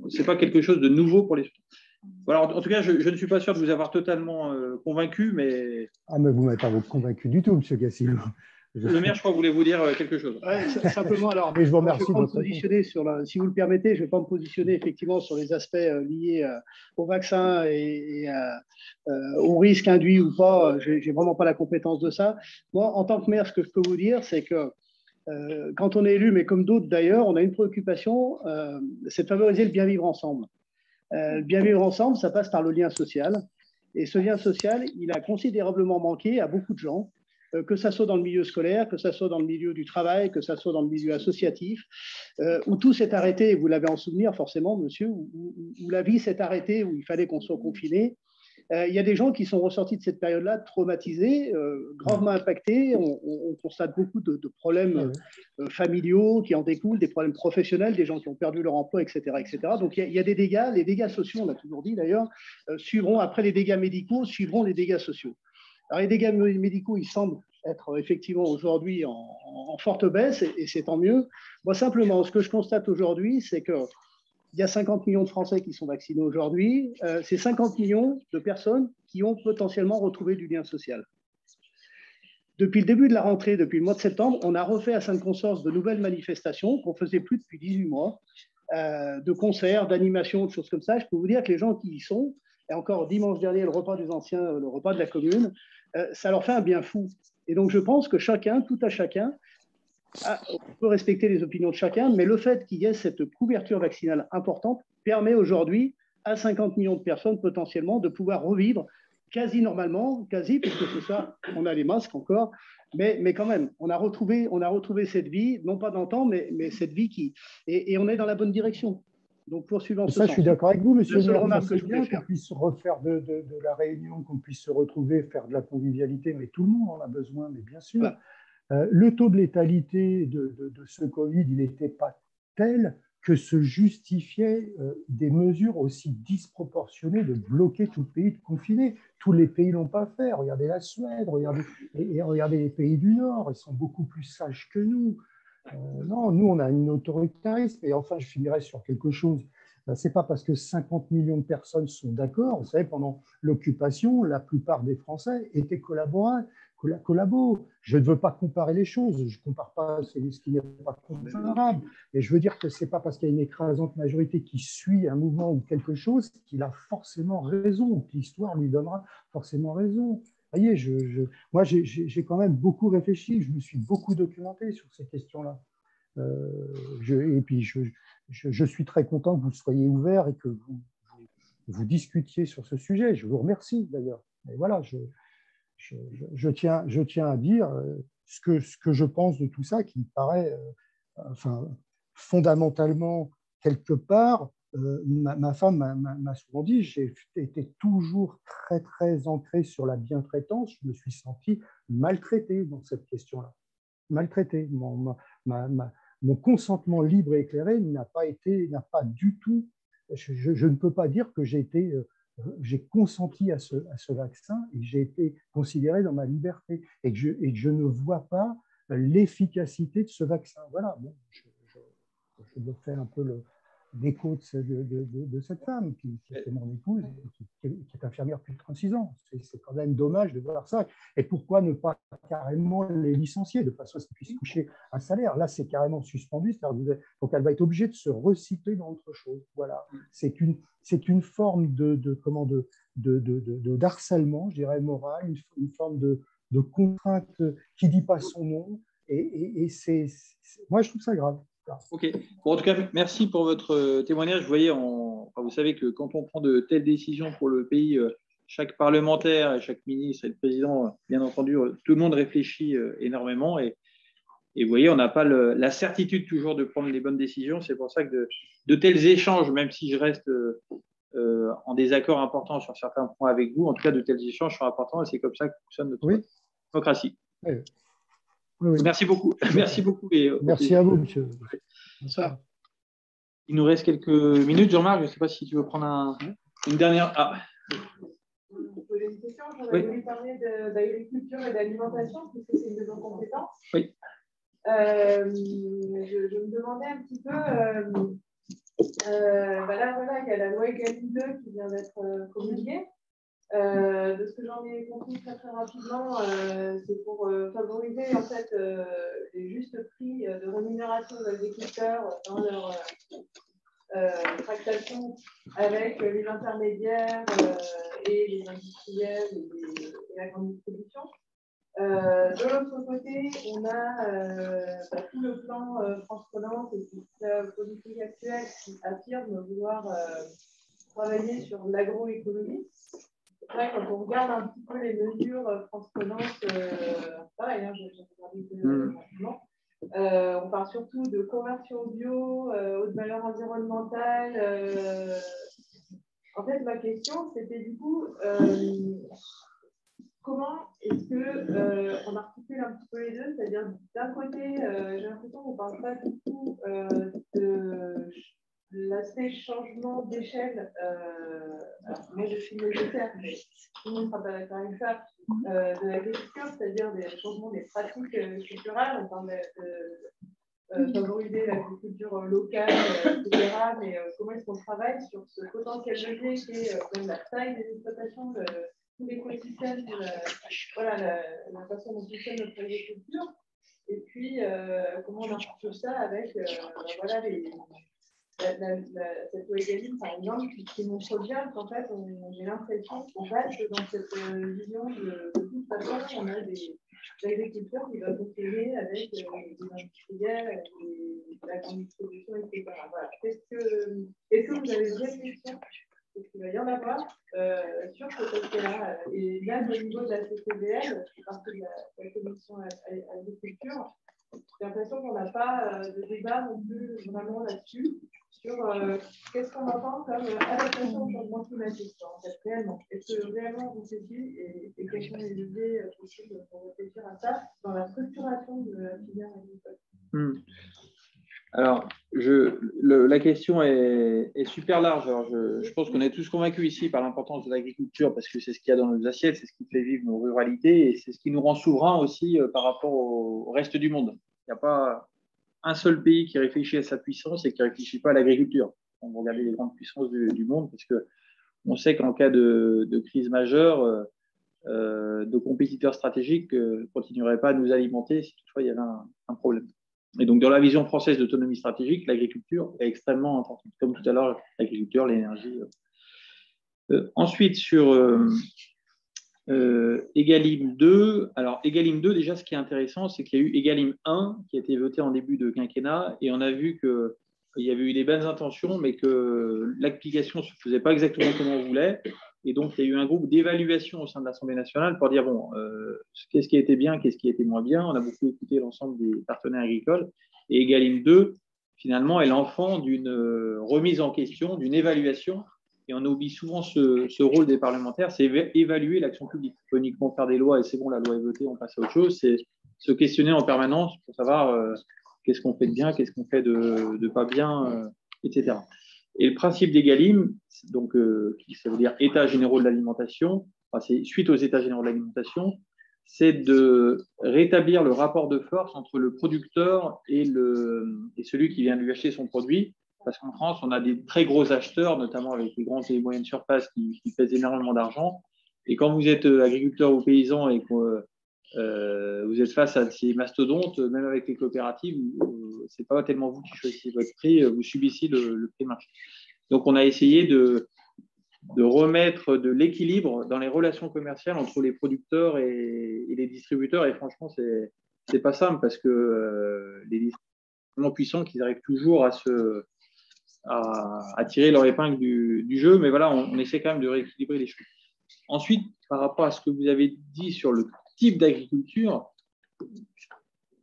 c'est pas quelque chose de nouveau pour les… Voilà, en tout cas, je ne suis pas sûr de vous avoir totalement convaincu, mais… Ah, mais vous ne m'avez pas convaincu du tout, M. Gassilou. Le maire, je crois, voulait vous dire quelque chose. Ouais, simplement, alors, mais je vous remercie. Si vous le permettez, je ne vais pas me positionner effectivement sur les aspects liés au vaccin et au risque induit ou pas. Je n'ai vraiment pas la compétence de ça. Moi, en tant que maire, ce que je peux vous dire, c'est que quand on est élu, mais comme d'autres d'ailleurs, on a une préoccupation, c'est de favoriser le bien vivre ensemble. Le bien vivre ensemble, ça passe par le lien social. Et ce lien social, il a considérablement manqué à beaucoup de gens, que ça soit dans le milieu scolaire, que ça soit dans le milieu du travail, que ça soit dans le milieu associatif, où tout s'est arrêté, et vous l'avez en souvenir forcément, monsieur, où la vie s'est arrêtée, où il fallait qu'on soit confiné. Il y a des gens qui sont ressortis de cette période-là traumatisés, gravement impactés. On constate beaucoup de problèmes familiaux qui en découlent, des problèmes professionnels, des gens qui ont perdu leur emploi, etc. etc. Donc il y a des dégâts. Les dégâts sociaux, on l'a toujours dit d'ailleurs, suivront après les dégâts médicaux, suivront les dégâts sociaux. Alors les dégâts médicaux, ils semblent être effectivement aujourd'hui en forte baisse, et c'est tant mieux. Moi, simplement, ce que je constate aujourd'hui, c'est que il y a 50 millions de Français qui sont vaccinés aujourd'hui. C'est 50 millions de personnes qui ont potentiellement retrouvé du lien social. Depuis le début de la rentrée, depuis le mois de septembre, on a refait à Sainte-Consorce de nouvelles manifestations qu'on ne faisait plus depuis 18 mois, de concerts, d'animations, de choses comme ça. Je peux vous dire que les gens qui y sont, et encore dimanche dernier, le repas des anciens, le repas de la commune, ça leur fait un bien fou. Et donc, je pense que chacun, tout à chacun, on peut respecter les opinions de chacun, mais le fait qu'il y ait cette couverture vaccinale importante permet aujourd'hui à 50 millions de personnes potentiellement de pouvoir revivre quasi normalement, quasi, puisque c'est ça, on a les masques encore, mais quand même, on a retrouvé cette vie, non pas d'antan, mais cette vie qui… Et on est dans la bonne direction. Donc, poursuivant ce sens. Je suis d'accord avec vous, monsieur le maire. C'est bien qu'on puisse refaire de la réunion, qu'on puisse se retrouver, faire de la convivialité, mais tout le monde en a besoin, mais bien sûr. Voilà. Le taux de létalité de ce Covid, il n'était pas tel que se justifiait des mesures aussi disproportionnées de bloquer tout le pays, de confiner. Tous les pays ne l'ont pas fait. Regardez la Suède, regardez les pays du Nord, ils sont beaucoup plus sages que nous. Non, nous, on a un autoritarisme. Et enfin, je finirai sur quelque chose. Ce n'est pas parce que 50 millions de personnes sont d'accord. Vous savez, pendant l'occupation, la plupart des Français étaient collabos. Je ne veux pas comparer les choses. Je ne compare pas ce qui n'est pas comparable. Mais je veux dire que ce n'est pas parce qu'il y a une écrasante majorité qui suit un mouvement ou quelque chose qu'il a forcément raison, ou que l'histoire lui donnera forcément raison. Vous voyez, moi, j'ai quand même beaucoup réfléchi. Je me suis beaucoup documenté sur ces questions-là. Et puis, je suis très content que vous soyez ouverts et que vous discutiez sur ce sujet. Je vous remercie d'ailleurs. Et voilà, je tiens à dire ce que je pense de tout ça, qui me paraît fondamentalement, quelque part, ma femme m'a souvent dit, j'ai été toujours très, très ancré sur la bientraitance. Je me suis senti maltraité dans cette question-là. Maltraité. Mon consentement libre et éclairé n'a pas du tout… Je ne peux pas dire que j'ai consenti à ce vaccin et que j'ai été considéré dans ma liberté et que je ne vois pas l'efficacité de ce vaccin. Voilà, bon, je me fais un peu l'écho de cette femme qui était mon épouse et qui est infirmière depuis 36 ans. C'est quand même dommage de voir ça. Et pourquoi ne pas carrément les licencier de façon à ce qu'ils puissent toucher un salaire? Là, c'est carrément suspendu. Donc, elle va être obligée de se recycler dans autre chose. Voilà. C'est une forme d'harcèlement, je dirais, moral, une forme de contrainte qui ne dit pas son nom. Et moi, je trouve ça grave. Ok. Bon, en tout cas, merci pour votre témoignage. Vous voyez, vous savez que quand on prend de telles décisions pour le pays, chaque parlementaire, chaque ministre et le président, bien entendu, tout le monde réfléchit énormément. Et vous voyez, on n'a pas la certitude toujours de prendre les bonnes décisions. C'est pour ça que de tels échanges, même si je reste en désaccord important sur certains points avec vous, en tout cas, de tels échanges sont importants et c'est comme ça que fonctionne notre démocratie. Oui. Merci beaucoup. Merci beaucoup. Merci à vous, monsieur. Bonsoir. Il nous reste quelques minutes, Jean-Marc. Je ne sais pas si tu veux prendre une dernière. Vous posez une question. J'aurais voulu parler d'agriculture et d'alimentation, puisque c'est une de nos compétences. Oui. Je me demandais un petit peu. Là, voilà, il y a la loi Egalim 2 qui vient d'être promulguée. De ce que j'en ai compris très très rapidement, c'est pour favoriser en fait les justes prix de rémunération des agriculteurs dans leur tractation avec les intermédiaires et les industriels et la grande distribution. De l'autre côté, on a tout le plan France Relance et toute la politique actuelle qui affirme vouloir travailler sur l'agroécologie. C'est vrai, quand on regarde un petit peu les mesures France Relance, pareil, j'ai regardé rapidement. On parle surtout de conversion bio, haute valeur environnementale. En fait, ma question, c'était du coup, comment est-ce qu'on articule un petit peu les deux? C'est-à-dire, d'un côté, j'ai l'impression qu'on ne parle pas du tout de l'aspect changement d'échelle. Alors, moi, je suis nécessaire, mais tout le monde ne sera pas d'accord avec ça, de l'agriculture, c'est-à-dire des changements des pratiques culturelles. On parle favoriser l'agriculture locale, etc. Mais comment est-ce qu'on travaille sur ce potentiel levier qui est même la taille des exploitations, tout l'écosystème, voilà, la façon dont fonctionne notre agriculture. Et puis, comment on articule ça avec voilà, cette loi Egalim, par exemple, qui montre bien qu'en fait, j'ai l'impression qu'on reste dans cette vision de toute façon, on a des agriculteurs qui doivent fonctionner avec des industriels, avec la grande distribution, etc. Voilà. Est-ce que vous avez des réflexions, parce qu'il va y en avoir, sur cet aspect-là? Et là, au niveau de la CCBL, parce que la commission agriculture, j'ai l'impression qu'on n'a pas de débat non plus vraiment là-dessus, sur qu'est-ce qu'on entend comme adaptation au changement climatique, en fait, réellement. Est-ce que réellement vous savez et quels sont les leviers possibles pour réfléchir à ça dans la structuration de la filière agricole? Alors, la question est super large. Alors, je pense qu'on est tous convaincus ici par l'importance de l'agriculture parce que c'est ce qu'il y a dans nos assiettes, c'est ce qui fait vivre nos ruralités et c'est ce qui nous rend souverains aussi par rapport au reste du monde. Il n'y a pas un seul pays qui réfléchit à sa puissance et qui ne réfléchit pas à l'agriculture. On va regarder les grandes puissances du monde parce qu'on sait qu'en cas de crise majeure, nos compétiteurs stratégiques ne continueraient pas à nous alimenter si toutefois il y avait un problème. Et donc, dans la vision française d'autonomie stratégique, l'agriculture est extrêmement importante. Comme tout à l'heure, l'agriculture, l'énergie. Ensuite, sur Egalim 2. Alors, Egalim 2, déjà, ce qui est intéressant, c'est qu'il y a eu Egalim 1 qui a été voté en début de quinquennat et on a vu qu'il y avait eu des bonnes intentions, mais que l'application ne se faisait pas exactement comme on voulait. Et donc, il y a eu un groupe d'évaluation au sein de l'Assemblée nationale pour dire, bon, qu'est-ce qui a été bien, qu'est-ce qui a été moins bien. On a beaucoup écouté l'ensemble des partenaires agricoles. Et Egalim 2, finalement, est l'enfant d'une remise en question, d'une évaluation. Et on oublie souvent ce rôle des parlementaires, c'est évaluer l'action publique. Il faut uniquement faire des lois et c'est bon, la loi est votée, on passe à autre chose. C'est se questionner en permanence pour savoir qu'est-ce qu'on fait de bien, qu'est-ce qu'on fait de pas bien, etc. Et le principe d'Egalim, donc, ça veut dire États généraux de l'alimentation, enfin, c'est suite aux États généraux de l'alimentation, c'est de rétablir le rapport de force entre le producteur et celui qui vient lui acheter son produit. Parce qu'en France, on a des très gros acheteurs, notamment avec les grandes et moyennes surfaces qui pèsent énormément d'argent. Et quand vous êtes agriculteur ou paysan et que vous êtes face à ces mastodontes, même avec les coopératives, ce n'est pas tellement vous qui choisissez votre prix, vous subissez le prix marché. Donc, on a essayé de remettre de l'équilibre dans les relations commerciales entre les producteurs et les distributeurs. Et franchement, ce n'est pas simple parce que les distributeurs sont tellement puissants qu'ils arrivent toujours à tirer leur épingle du jeu. Mais voilà, on essaie quand même de rééquilibrer les choses. Ensuite, par rapport à ce que vous avez dit sur le type d'agriculture,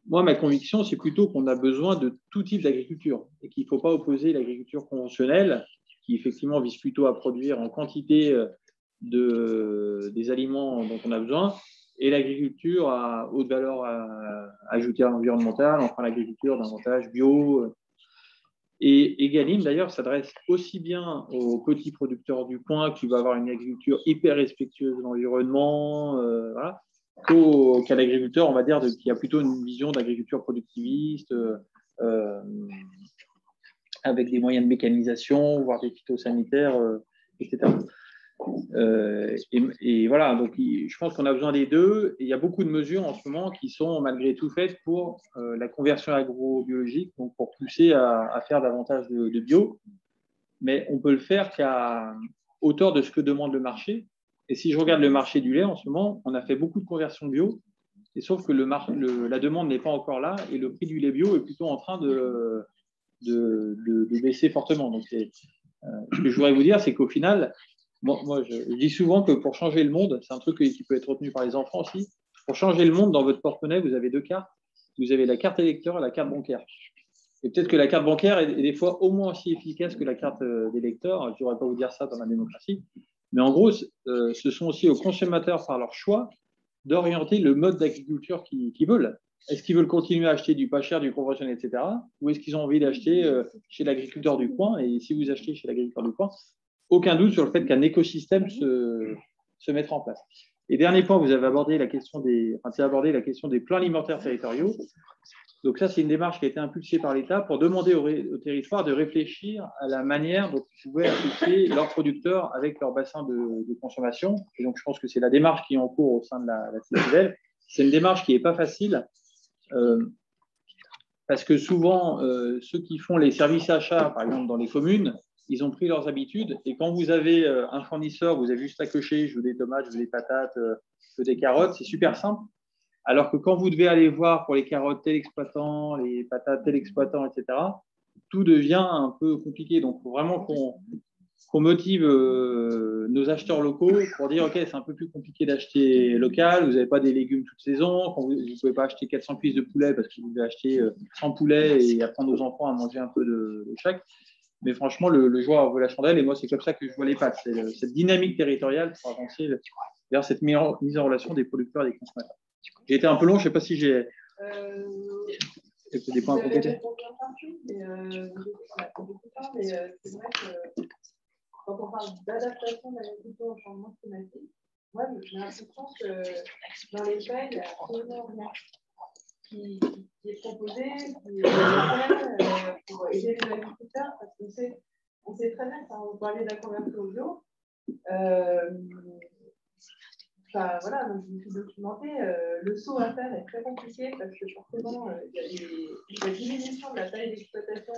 moi, ma conviction, c'est plutôt qu'on a besoin de tout type d'agriculture et qu'il ne faut pas opposer l'agriculture conventionnelle, qui effectivement vise plutôt à produire en quantité des aliments dont on a besoin, et l'agriculture à haute valeur ajoutée environnementale, enfin l'agriculture davantage bio. Et Egalim, d'ailleurs, s'adresse aussi bien aux petits producteurs du coin qui vont avoir une agriculture hyper respectueuse de l'environnement, voilà, qu'à l'agriculteur, on va dire, qui a plutôt une vision d'agriculture productiviste, avec des moyens de mécanisation, voire des phytosanitaires, etc. Et voilà, donc je pense qu'on a besoin des deux. Et il y a beaucoup de mesures en ce moment qui sont malgré tout faites pour la conversion agrobiologique, donc pour pousser à faire davantage de bio. Mais on peut le faire qu'à hauteur de ce que demande le marché. Et si je regarde le marché du lait en ce moment, on a fait beaucoup de conversions bio, et sauf que la demande n'est pas encore là et le prix du lait bio est plutôt en train de baisser fortement. Donc, ce que je voudrais vous dire, c'est qu'au final, moi je dis souvent que pour changer le monde, c'est un truc qui peut être retenu par les enfants aussi, pour changer le monde, dans votre porte-monnaie, vous avez deux cartes. Vous avez la carte électeur et la carte bancaire. Et peut-être que la carte bancaire est des fois au moins aussi efficace que la carte d'électeur. Je ne devrais pas vous dire ça dans la démocratie. Mais en gros, ce sont aussi aux consommateurs, par leur choix, d'orienter le mode d'agriculture qu'ils veulent. Est-ce qu'ils veulent continuer à acheter du pas cher, du conventionnel, etc. Ou est-ce qu'ils ont envie d'acheter chez l'agriculteur du coin? Et si vous achetez chez l'agriculteur du coin, aucun doute sur le fait qu'un écosystème se mettra en place. Et dernier point, vous avez abordé la question des plans alimentaires territoriaux. Donc ça, c'est une démarche qui a été impulsée par l'État pour demander au territoire de réfléchir à la manière dont ils pouvaient associer leurs producteurs avec leur bassin de consommation. Et donc, je pense que c'est la démarche qui est en cours au sein de la CCDL. C'est une démarche qui n'est pas facile parce que souvent, ceux qui font les services achats, par exemple dans les communes, ils ont pris leurs habitudes. Et quand vous avez un fournisseur, vous avez juste à cocher, je veux des tomates, je veux des patates, je veux des carottes, c'est super simple. Alors que quand vous devez aller voir pour les carottes tel exploitant, les patates tel exploitant, etc., tout devient un peu compliqué. Donc, il faut vraiment qu'on motive nos acheteurs locaux pour dire, OK, c'est un peu plus compliqué d'acheter local, vous n'avez pas des légumes toute saison, vous ne pouvez pas acheter 400 cuisses de poulet parce que vous devez acheter 100 poulets et apprendre aux enfants à manger un peu de chaque. Mais franchement, le joueur veut la chandelle et moi, c'est comme ça que je vois les pâtes. C'est cette dynamique territoriale pour avancer vers cette mise en relation des producteurs et des consommateurs. J'ai été un peu long, je ne sais pas si j'ai des points à compléter. C'est vrai que quand on parle d'adaptation de l'agriculture au changement climatique, moi j'ai l'impression que dans les faits, il y a absolument rien qui est proposé, qui est fait pour aider les agriculteurs, parce qu'on sait très bien, on parlait de la conversion au bio. Enfin, voilà, donc je me suis documentée. Le saut à faire est très compliqué parce que forcément, il y a la diminution de la taille d'exploitation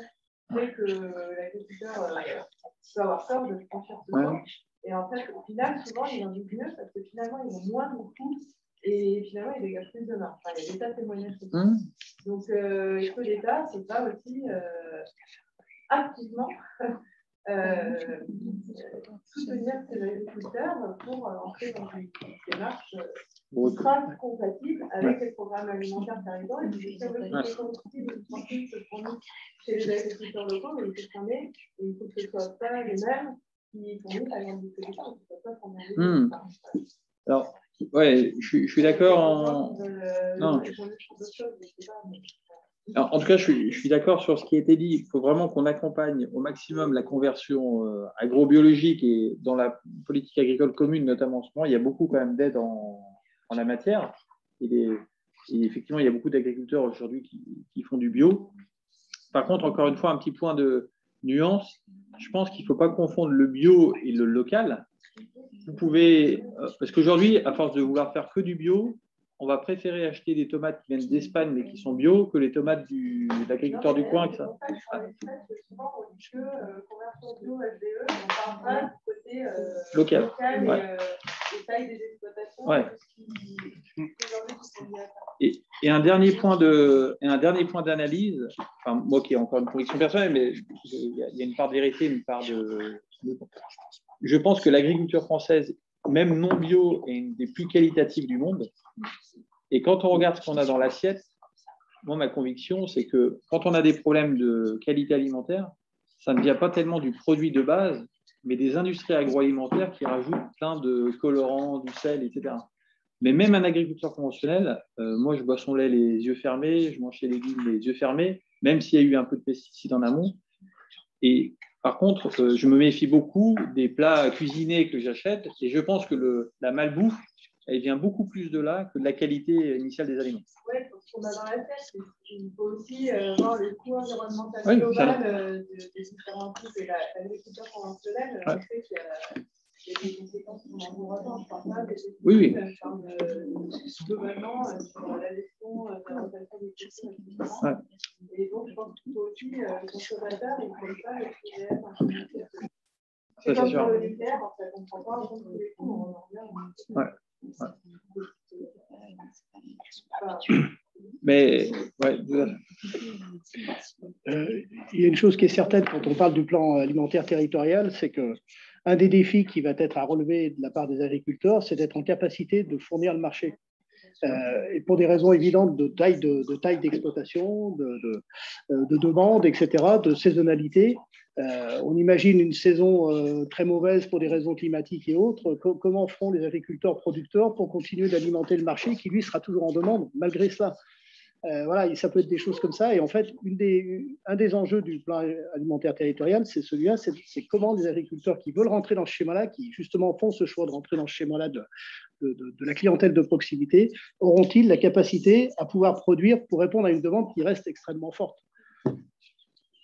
fait que l'agriculteur peut avoir peur de franchir ce saut. Et en fait, au final, souvent, il en est mieux parce que finalement, ils ont moins de coûts et finalement, ils dégagent plus de marge. Enfin, il y a des tas de témoignages. Donc, il faut l'État, c'est pas aussi activement soutenir ces agriculteurs pour entrer dans une démarche ultra compatible avec les programmes alimentaires territoriaux. Et si on veut que les combustibles se fournissent chez les agriculteurs locaux, mais il faut que ce ne soit pas les mêmes qui fournissent la grande distribution. Alors, ouais, je suis d'accord Non. Alors, en tout cas, je suis d'accord sur ce qui a été dit. Il faut vraiment qu'on accompagne au maximum la conversion agrobiologique et dans la politique agricole commune, notamment en ce moment, il y a beaucoup quand même d'aide en la matière. Et effectivement, il y a beaucoup d'agriculteurs aujourd'hui qui font du bio. Par contre, encore une fois, un petit point de nuance. Je pense qu'il ne faut pas confondre le bio et le local. Vous pouvez, parce qu'aujourd'hui, à force de vouloir faire que du bio, on va préférer acheter des tomates qui viennent d'Espagne mais qui sont bio que les tomates de l'agriculteur du coin. Local. Ouais. Et un dernier point d'analyse, enfin, moi qui ai encore une conviction personnelle, mais il y a une part de vérité, une part de. Je pense que l'agriculture française, même non bio, est une des plus qualitatives du monde. Et quand on regarde ce qu'on a dans l'assiette, moi, ma conviction, c'est que quand on a des problèmes de qualité alimentaire, ça ne vient pas tellement du produit de base, mais des industries agroalimentaires qui rajoutent plein de colorants, du sel, etc. Mais même un agriculteur conventionnel, moi, je bois son lait les yeux fermés, je mange ses légumes les yeux fermés, même s'il y a eu un peu de pesticides en amont. Et par contre, je me méfie beaucoup des plats cuisinés que j'achète et je pense que la malbouffe, elle vient beaucoup plus de là que de la qualité initiale des aliments. Oui, parce qu'on a dans la tête, il faut aussi voir le coût environnemental global des différents types et l'agriculture conventionnelle. Je sais qu'il y a des conséquences sur l'environnement, je parle pas des pesticides, je parle globalement sur la gestion de la rotation des cultures, etc. Et donc, je pense qu'il faut aussi le consommateur, il ne faut pas le sujet en communauté. C'est comme sur le nucléaire, en fait, on ne prend pas en compte tous les coûts, on en revient. Mais il y a une chose qui est certaine quand on parle du plan alimentaire territorial, c'est que un des défis qui va être à relever de la part des agriculteurs, c'est d'être en capacité de fournir le marché. Et pour des raisons évidentes de taille d'exploitation, de demande, etc., de saisonnalité. On imagine une saison très mauvaise pour des raisons climatiques et autres. Comment feront les agriculteurs producteurs pour continuer d'alimenter le marché qui, lui, sera toujours en demande malgré cela? Voilà, ça peut être des choses comme ça. Et en fait, un des enjeux du plan alimentaire territorial, c'est celui-là, c'est comment les agriculteurs qui veulent rentrer dans ce schéma-là, qui justement font ce choix de rentrer dans ce schéma-là de la clientèle de proximité, auront-ils la capacité à pouvoir produire pour répondre à une demande qui reste extrêmement forte?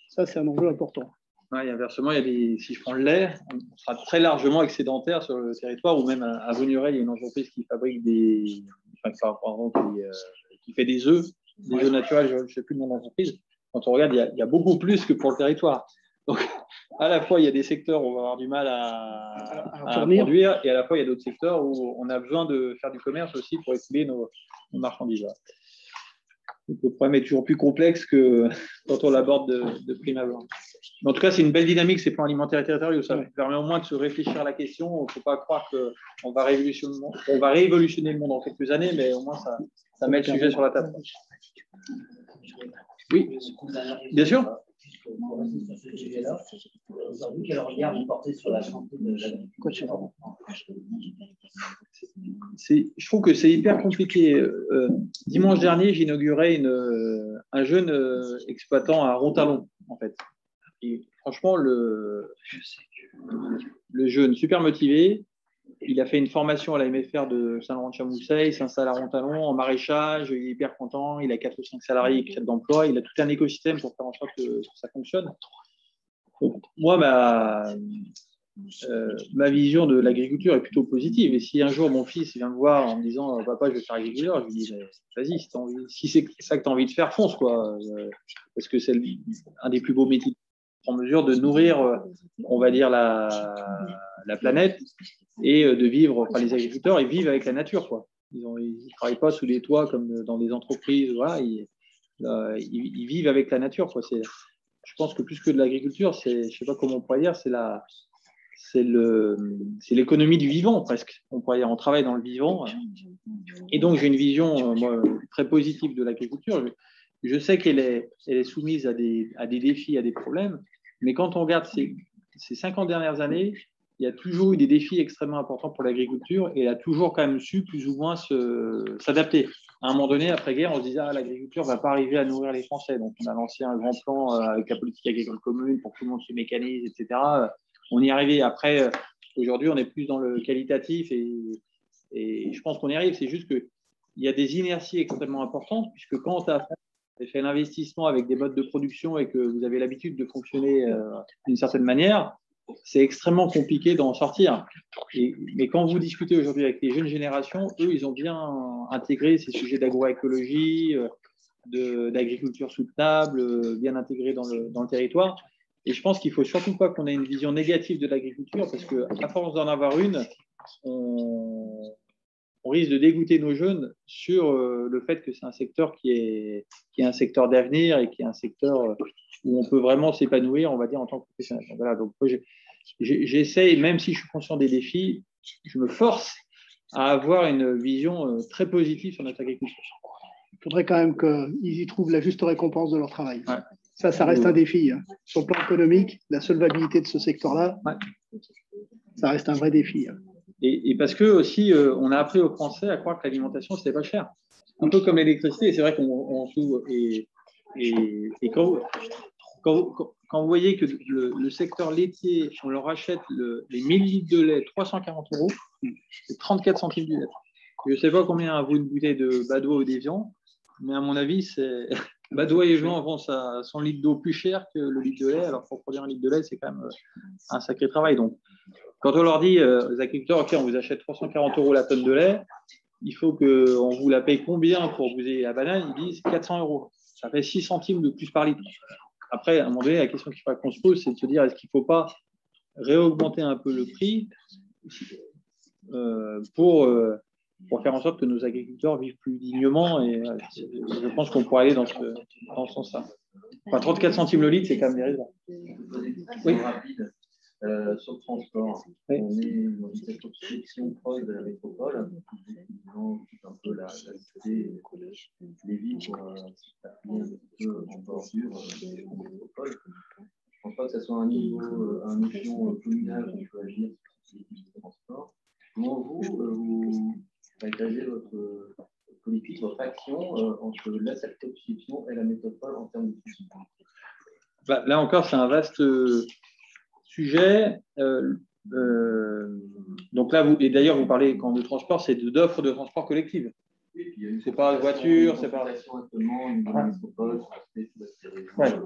Ça, c'est un enjeu important. Ouais, et inversement, si je prends le lait, on sera très largement excédentaire sur le territoire, ou même à Vaugneray, il y a une entreprise qui fabrique qui fait des œufs naturels, je ne sais plus le nom de l'entreprise. Quand on regarde, il y a beaucoup plus que pour le territoire. Donc, à la fois, il y a des secteurs où on va avoir du mal à produire, et à la fois, il y a d'autres secteurs où on a besoin de faire du commerce aussi pour écouler nos marchandises. Donc, le problème est toujours plus complexe que quand on l'aborde de prime abord. Mais en tout cas, c'est une belle dynamique, ces plans alimentaires et territoriaux. Ça permet au moins de se réfléchir à la question. Il ne faut pas croire qu'on va révolutionner le monde en quelques années, mais au moins, ça met le sujet sur la table. Oui, bien sûr. Aujourd'hui, quel regard vous portez sur la santé de l'agriculture? Je trouve que c'est hyper compliqué. Dimanche dernier, j'inaugurais un jeune exploitant à Rontalon, en fait. Et franchement, le jeune, super motivé, il a fait une formation à la MFR de Saint-Laurent-de-Chamousset, il s'installe à Rontalon en maraîchage, il est hyper content, il a 4 ou 5 salariés qui créent de l'emploi, il a tout un écosystème pour faire en sorte que ça fonctionne. Donc, moi, ma vision de l'agriculture est plutôt positive. Et si un jour mon fils vient me voir en me disant papa, je veux faire agriculteur, je lui dis vas-y, si c'est ça que tu as envie de faire, fonce, quoi. Parce que c'est un des plus beaux métiers en mesure de nourrir, on va dire, la planète et de vivre. Enfin, les agriculteurs, ils vivent avec la nature, quoi. Ils ne travaillent pas sous des toits comme dans des entreprises. Voilà, ils vivent avec la nature, quoi. Je pense que plus que de l'agriculture, je ne sais pas comment on pourrait dire, c'est l'économie du vivant, presque. On pourrait dire, on travaille dans le vivant. Et donc, j'ai une vision très positive de l'agriculture. Je sais qu'elle est soumise à des défis, à des problèmes, mais quand on regarde ces 50 dernières années, il y a toujours eu des défis extrêmement importants pour l'agriculture et elle a toujours quand même su plus ou moins s'adapter. À un moment donné, après-guerre, on se disait l'agriculture ne va pas arriver à nourrir les Français. Donc, on a lancé un grand plan avec la politique agricole commune pour que tout le monde se mécanise, etc. On y est arrivé. Après, aujourd'hui, on est plus dans le qualitatif et je pense qu'on y arrive. C'est juste qu'il y a des inerties extrêmement importantes puisque quand tu as fait l'investissement avec des modes de production et que vous avez l'habitude de fonctionner d'une certaine manière, c'est extrêmement compliqué d'en sortir. Mais quand vous discutez aujourd'hui avec les jeunes générations, eux, ils ont bien intégré ces sujets d'agroécologie, d'agriculture soutenable, bien intégrés dans le territoire. Et je pense qu'il ne faut surtout pas qu'on ait une vision négative de l'agriculture parce qu'à force d'en avoir une, on risque de dégoûter nos jeunes sur le fait que c'est un secteur qui est un secteur d'avenir et qui est un secteur où on peut vraiment s'épanouir, on va dire, en tant que professionnel. Donc, voilà, donc j'essaye, même si je suis conscient des défis, je me force à avoir une vision très positive sur notre agriculture. Il faudrait quand même qu'ils y trouvent la juste récompense de leur travail. Ouais. Ça reste un défi. Hein. Sur le plan économique, la solvabilité de ce secteur-là, ça reste un vrai défi. Hein. Et parce que aussi, on a appris aux Français à croire que l'alimentation, c'était pas cher. Un peu comme l'électricité, et c'est vrai qu'on s'ouvre. Et quand vous voyez que le secteur laitier, on leur achète les 1000 litres de lait, 340 €, c'est 34 centimes du litre. Je ne sais pas combien vaut une bouteille de Badois ou d'Évian, mais à mon avis, Badois et Évian vendent 100 litres d'eau plus cher que le litre de lait. Alors, pour produire un litre de lait, c'est quand même un sacré travail. Donc, quand on leur dit aux agriculteurs, OK, on vous achète 340 € la tonne de lait, il faut qu'on vous la paye combien pour vous aider la banane? Ils disent 400 €. Ça fait 6 centimes de plus par litre. Après, à un moment donné, la question qu'il faut qu'on se pose, c'est de se dire, est-ce qu'il ne faut pas réaugmenter un peu le prix pour faire en sorte que nos agriculteurs vivent plus dignement? Et je pense qu'on pourrait aller dans ce sens-là. Enfin, 34 centimes le litre, c'est quand même dérisoire. Oui. Sur le transport, on est dans cette obsession proche de la métropole, disons un peu la cité, les villes pour s'appuyer un peu en bordure de la métropole. Je ne pense pas que ce soit un échelon communal qui peut agir sur ce type de transport. Comment vous partagez votre politique explique votre action entre la circonscription et la métropole en termes de financement? Là encore, c'est un vaste sujet. Donc là, et d'ailleurs, vous parlez quand de transport, c'est d'offres de transport collective. C'est pas voiture, c'est pas. Ouais,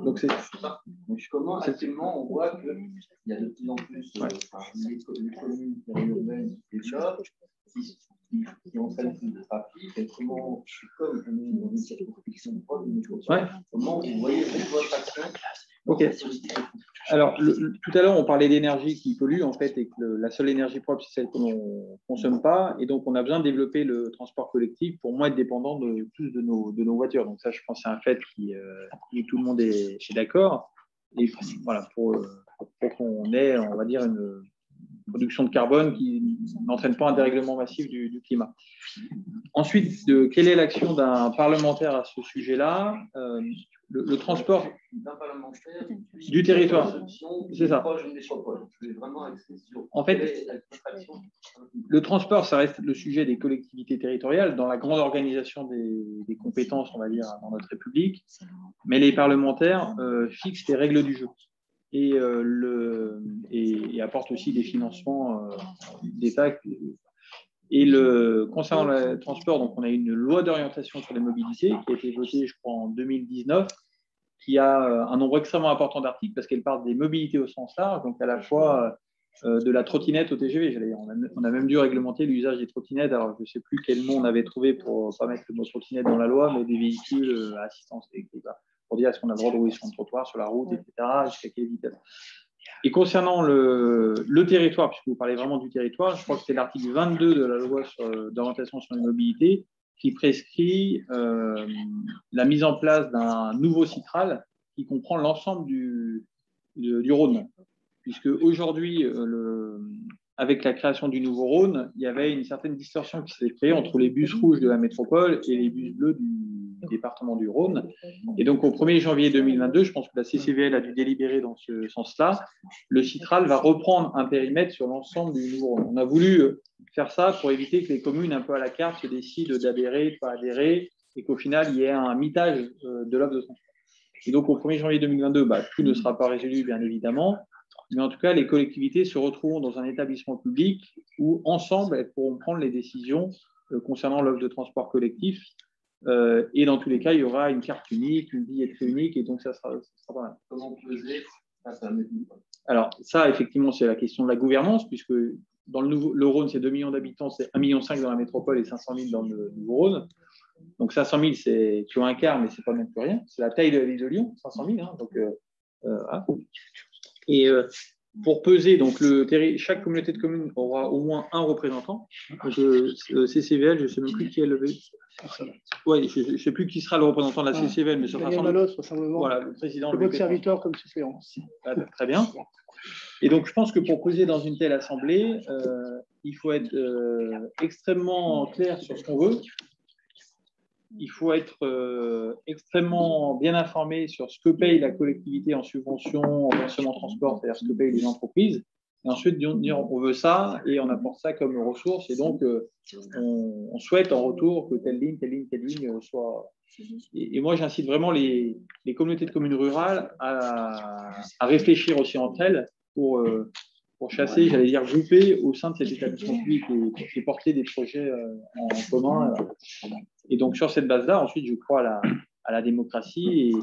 donc c'est. Comment actuellement on voit qu'il y a de plus en plus les communes périurbaines qui développent, qui entraînent plus de trafic, et comment, comme on est dans une circonscription proche d'une métropole, comment vous voyez votre action? Ok. Alors, tout à l'heure, on parlait d'énergie qui pollue, en fait, et que la seule énergie propre, c'est celle que l'on ne consomme pas. Et donc, on a besoin de développer le transport collectif pour moins être dépendant tous de nos voitures. Donc, ça, je pense que c'est un fait qui tout le monde est d'accord. Et voilà, pour qu'on ait, on va dire, une production de carbone qui n'entraîne pas un dérèglement massif du climat. Ensuite, quelle est l'action d'un parlementaire à ce sujet-là? Le transport du territoire, c'est ça. En fait, le transport, ça reste le sujet des collectivités territoriales dans la grande organisation des compétences, on va dire, dans notre République. Mais les parlementaires fixent les règles du jeu et apportent aussi des financements d'État. Et concernant le transport, donc on a une loi d'orientation sur les mobilités qui a été votée, je crois, en 2019, qui a un nombre extrêmement important d'articles parce qu'elle parle des mobilités au sens large, donc à la fois de la trottinette au TGV. On a même dû réglementer l'usage des trottinettes. Alors, je ne sais plus quel nom on avait trouvé pour ne pas mettre le mot trottinette dans la loi, mais des véhicules à assistance électrique, pour dire est-ce qu'on a le droit de rouler sur le trottoir, sur la route, etc., jusqu'à quelle vitesse. Et concernant le territoire, puisque vous parlez vraiment du territoire, je crois que c'est l'article 22 de la loi d'orientation sur les mobilités qui prescrit la mise en place d'un nouveau Citral qui comprend l'ensemble du Rhône. Puisque aujourd'hui, avec la création du nouveau Rhône, il y avait une certaine distorsion qui s'est créée entre les bus rouges de la métropole et les bus bleus du département du Rhône. Et donc, au 1er janvier 2022, je pense que la CCVL a dû délibérer dans ce sens-là. Le Citral va reprendre un périmètre sur l'ensemble du nouveau Rhône. On a voulu faire ça pour éviter que les communes, un peu à la carte, se décident d'adhérer, de ne pas adhérer, et qu'au final, il y ait un mitage de l'offre de transport. Et donc, au 1er janvier 2022, tout ne sera pas résolu, bien évidemment. Mais en tout cas, les collectivités se retrouveront dans un établissement public où, ensemble, elles pourront prendre les décisions concernant l'offre de transport collectif. Et dans tous les cas, il y aura une carte unique, une billetterie unique, et donc ça sera pas mal. Comment peser face à Alors, ça, effectivement, c'est la question de la gouvernance, puisque dans le Rhône, c'est 2 millions d'habitants, c'est 1,5 million dans la métropole et 500 000 dans le Nouveau Rhône. Donc, 500 000, c'est tu as un quart, mais ce n'est pas non plus rien. C'est la taille de la ville de Lyon, 500 000. Hein, donc, Et pour peser, donc chaque communauté de communes aura au moins un représentant. CCVL, je ne sais même plus qui est levé. Oui, je ne sais plus qui sera le représentant de la CCVL, mais ce sera sans doute voilà, le président. Le votre serviteur comme suppléant. Très bien. Et donc, je pense que pour peser dans une telle assemblée, il faut être extrêmement clair sur ce qu'on veut. Il faut être extrêmement bien informé sur ce que paye la collectivité en subvention, en versement transport, c'est-à-dire ce que payent les entreprises. Et ensuite, dire on veut ça et on apporte ça comme ressource. Et donc, on souhaite en retour que telle ligne soit. Et moi, j'incite vraiment les communautés de communes rurales à réfléchir aussi entre elles pour chasser, j'allais dire, grouper au sein de cet établissement public et porter des projets en commun. Et donc, sur cette base-là, ensuite, je crois à la démocratie et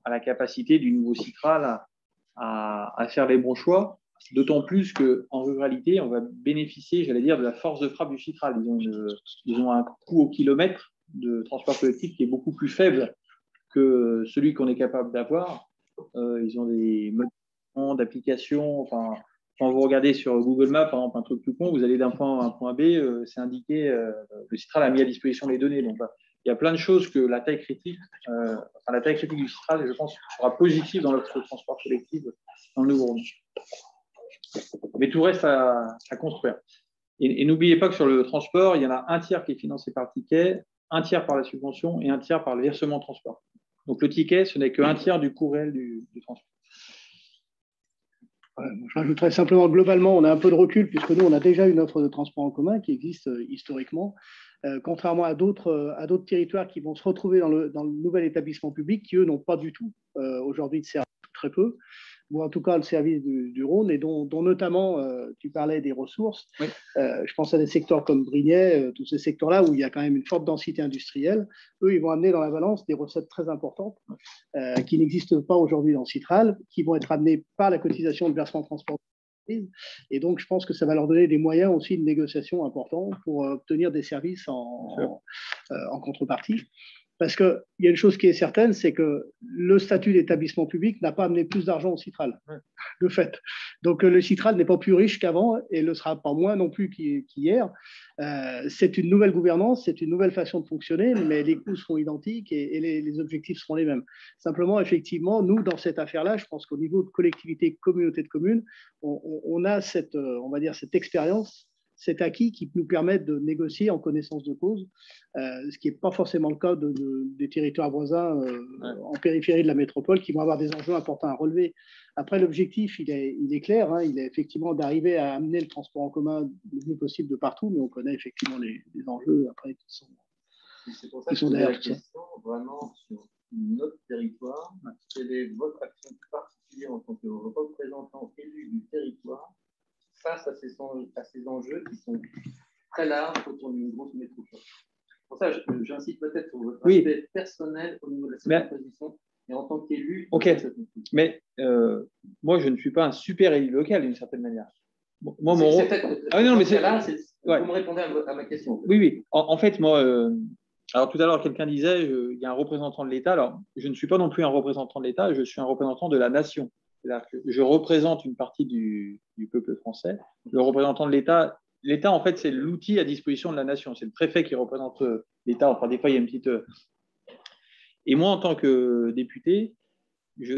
à la capacité du nouveau Citral à faire les bons choix, d'autant plus qu'en ruralité, on va bénéficier, j'allais dire, de la force de frappe du Citral. Ils ont un coût au kilomètre de transport collectif qui est beaucoup plus faible que celui qu'on est capable d'avoir. Ils ont des modes d'application, quand vous regardez sur Google Maps, par exemple, un truc tout con, vous allez d'un point A à un point B, c'est indiqué, le Citral a mis à disposition les données. Donc, il y a plein de choses que la taille critique du Citral, je pense, sera positive dans l'offre de transport collectif dans le Nouveau Rhône. Mais tout reste à construire. Et n'oubliez pas que sur le transport, il y en a un tiers qui est financé par le ticket, un tiers par la subvention et un tiers par le versement de transport. Donc, le ticket, ce n'est qu'un tiers du coût réel du transport. Je rajouterais simplement, globalement, on a un peu de recul, puisque nous, on a déjà une offre de transport en commun qui existe historiquement, contrairement à d'autres territoires qui vont se retrouver dans le nouvel établissement public, qui, eux, n'ont pas du tout aujourd'hui de service, très peu, ou en tout cas le service du Rhône, et dont notamment, tu parlais des ressources. Oui. Je pense à des secteurs comme Brignais, tous ces secteurs-là où il y a quand même une forte densité industrielle. Eux, ils vont amener dans la balance des recettes très importantes qui n'existent pas aujourd'hui dans Citral, qui vont être amenées par la cotisation de versement transport. Et donc, je pense que ça va leur donner des moyens aussi de négociation importants pour obtenir des services en contrepartie. Parce qu'il y a une chose qui est certaine, c'est que le statut d'établissement public n'a pas amené plus d'argent au Citral, de fait. Donc, le Citral n'est pas plus riche qu'avant et ne le sera pas moins non plus qu'hier. C'est une nouvelle gouvernance, c'est une nouvelle façon de fonctionner, mais les coûts seront identiques et les objectifs seront les mêmes. Simplement, effectivement, nous, dans cette affaire-là, je pense qu'au niveau de collectivité, communauté de communes, on a cette, on va dire, cette expérience, cet acquis qui nous permettent de négocier en connaissance de cause, ce qui n'est pas forcément le cas des territoires voisins en périphérie de la métropole qui vont avoir des enjeux importants à relever. Après, l'objectif, il est clair, hein, il est effectivement d'arriver à amener le transport en commun le mieux possible de partout, mais on connaît effectivement les enjeux après qui sont derrière la question, vraiment sur notre territoire, quelle est votre action particulière en tant que représentant élu du territoire face à ces enjeux qui sont très larges autour d'une grosse métropole. Pour ça, j'insiste peut-être sur votre aspect personnel au niveau de la position et en tant qu'élu. Ok, mais moi, je ne suis pas un super élu local d'une certaine manière. Moi, mon rôle. Ah non, mais c'est là, vous me répondez à ma question. Oui. En fait, moi, alors tout à l'heure, quelqu'un disait il y a un représentant de l'État. Alors, je ne suis pas non plus un représentant de l'État, je suis un représentant de la nation. C'est-à-dire que je représente une partie du peuple français. Le représentant de l'État, en fait, c'est l'outil à disposition de la nation. C'est le préfet qui représente l'État. Enfin, des fois, il y a une petite. Et moi, en tant que député,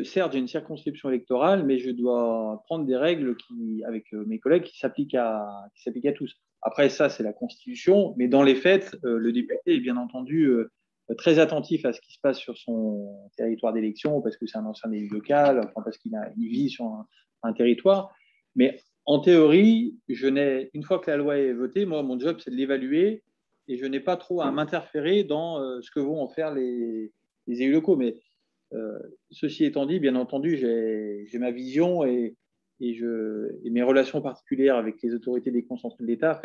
certes, j'ai une circonscription électorale, mais je dois prendre des règles avec mes collègues qui s'appliquent à tous. Après, ça, c'est la Constitution. Mais dans les faits, le député est bien entendu très attentif à ce qui se passe sur son territoire d'élection, parce que c'est un ancien élu local, enfin, parce qu'il vit sur un territoire. Mais en théorie, une fois que la loi est votée, moi, mon job, c'est de l'évaluer et je n'ai pas trop à m'interférer dans ce que vont en faire les élus locaux. Mais ceci étant dit, bien entendu, j'ai ma vision et mes relations particulières avec les autorités déconcentrées de l'État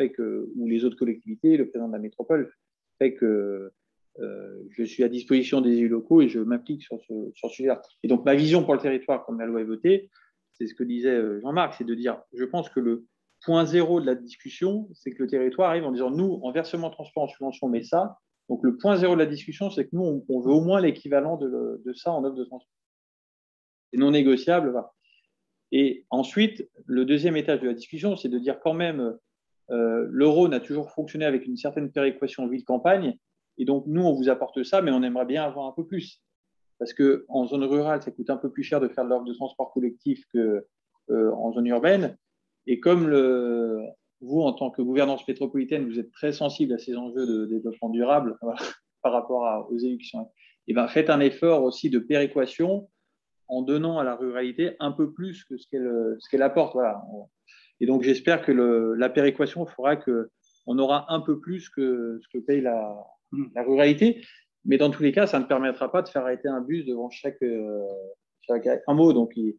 ou les autres collectivités, le président de la métropole, fait que je suis à disposition des élus locaux et je m'applique sur ce sujet-là. Et donc, ma vision pour le territoire, comme la loi est votée, c'est ce que disait Jean-Marc, c'est de dire, je pense que le point zéro de la discussion, c'est que le territoire arrive en disant, nous, en versement transport, en subvention, on met ça. Donc, le point zéro de la discussion, c'est que nous, on veut au moins l'équivalent de ça en offre de transport. C'est non négociable. Voilà. Et ensuite, le deuxième étage de la discussion, c'est de dire quand même, le Rhône a toujours fonctionné avec une certaine péréquation ville-campagne. Et donc, nous, on vous apporte ça, mais on aimerait bien avoir un peu plus. Parce qu'en zone rurale, ça coûte un peu plus cher de faire de l'offre de transport collectif qu'en zone urbaine. Et comme vous, en tant que gouvernance métropolitaine, vous êtes très sensible à ces enjeux de développement durable par rapport aux élus qui sont là, et ben, faites un effort aussi de péréquation en donnant à la ruralité un peu plus que ce qu'elle apporte. Voilà. Et donc, j'espère que la péréquation fera qu'on aura un peu plus que ce que paye la ruralité. Mais dans tous les cas, ça ne permettra pas de faire arrêter un bus devant chaque hameau. Donc, il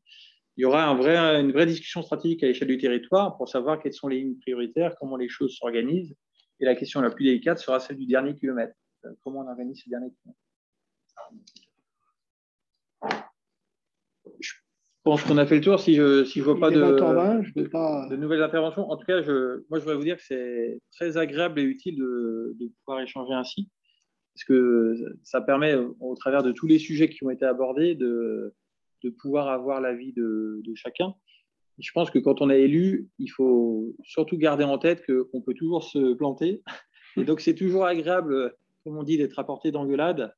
y aura une vraie discussion stratégique à l'échelle du territoire pour savoir quelles sont les lignes prioritaires, comment les choses s'organisent. Et la question la plus délicate sera celle du dernier kilomètre. Comment on organise ce dernier kilomètre? Je pense qu'on a fait le tour. Si je vois pas de nouvelles interventions, en tout cas, moi, je voudrais vous dire que c'est très agréable et utile de pouvoir échanger ainsi, parce que ça permet, au travers de tous les sujets qui ont été abordés, de pouvoir avoir l'avis de chacun. Je pense que quand on est élu, il faut surtout garder en tête qu'on peut toujours se planter. Et donc, c'est toujours agréable, comme on dit, d'être apporté d'engueulade,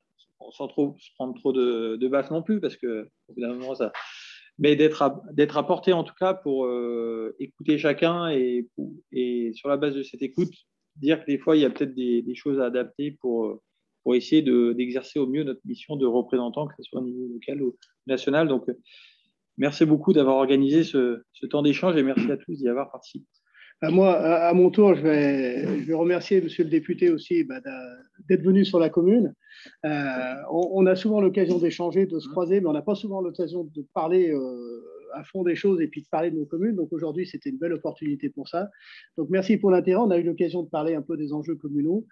sans trop se prendre trop de baffes non plus, parce que, au bout d'un moment, ça. Mais d'être apporté en tout cas pour écouter chacun et sur la base de cette écoute, dire que des fois, il y a peut-être des choses à adapter pour essayer d'exercer au mieux notre mission de représentant, que ce soit au niveau local ou national. Donc, Merci beaucoup d'avoir organisé ce temps d'échange et merci à tous d'y avoir participé. Moi, à mon tour, je vais remercier monsieur le député aussi d'être venu sur la commune. On a souvent l'occasion d'échanger, de se croiser, mais on n'a pas souvent l'occasion de parler à fond des choses et puis de parler de nos communes. Donc aujourd'hui, c'était une belle opportunité pour ça. Donc merci pour l'intérêt. On a eu l'occasion de parler un peu des enjeux communaux.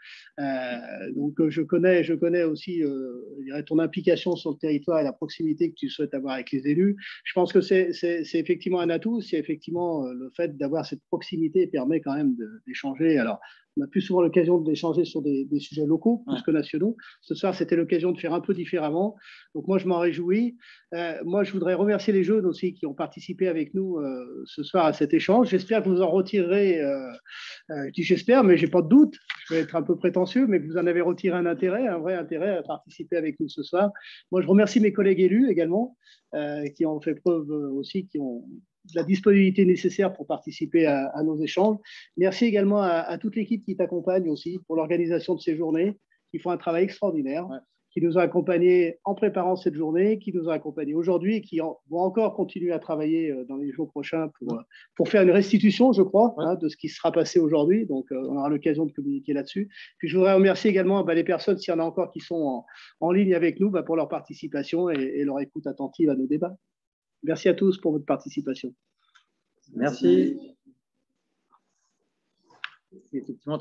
Donc je connais aussi je dirais, ton implication sur le territoire et la proximité que tu souhaites avoir avec les élus. Je pense que c'est effectivement un atout. C'est effectivement le fait d'avoir cette proximité permet quand même d'échanger. Alors, on a plus souvent l'occasion d'échanger sur des sujets locaux plus que nationaux. Ce soir, c'était l'occasion de faire un peu différemment. Donc moi, je m'en réjouis. Moi, je voudrais remercier les jeunes aussi qui ont participé avec nous ce soir à cet échange. J'espère que vous en retirerez, je dis j'espère, mais je n'ai pas de doute, je vais être un peu prétentieux, mais que vous en avez retiré un intérêt, un vrai intérêt à participer avec nous ce soir. Moi, je remercie mes collègues élus également, qui ont fait preuve aussi, qui ont de la disponibilité nécessaire pour participer à nos échanges. Merci également à toute l'équipe qui t'accompagne aussi pour l'organisation de ces journées, qui font un travail extraordinaire, qui nous ont accompagnés en préparant cette journée, qui nous ont accompagnés aujourd'hui et qui vont encore continuer à travailler dans les jours prochains pour faire une restitution, je crois, de ce qui sera passé aujourd'hui. Donc, on aura l'occasion de communiquer là-dessus. Puis, je voudrais remercier également les personnes, s'il y en a encore qui sont en ligne avec nous, pour leur participation et leur écoute attentive à nos débats. Merci à tous pour votre participation. Merci. Effectivement,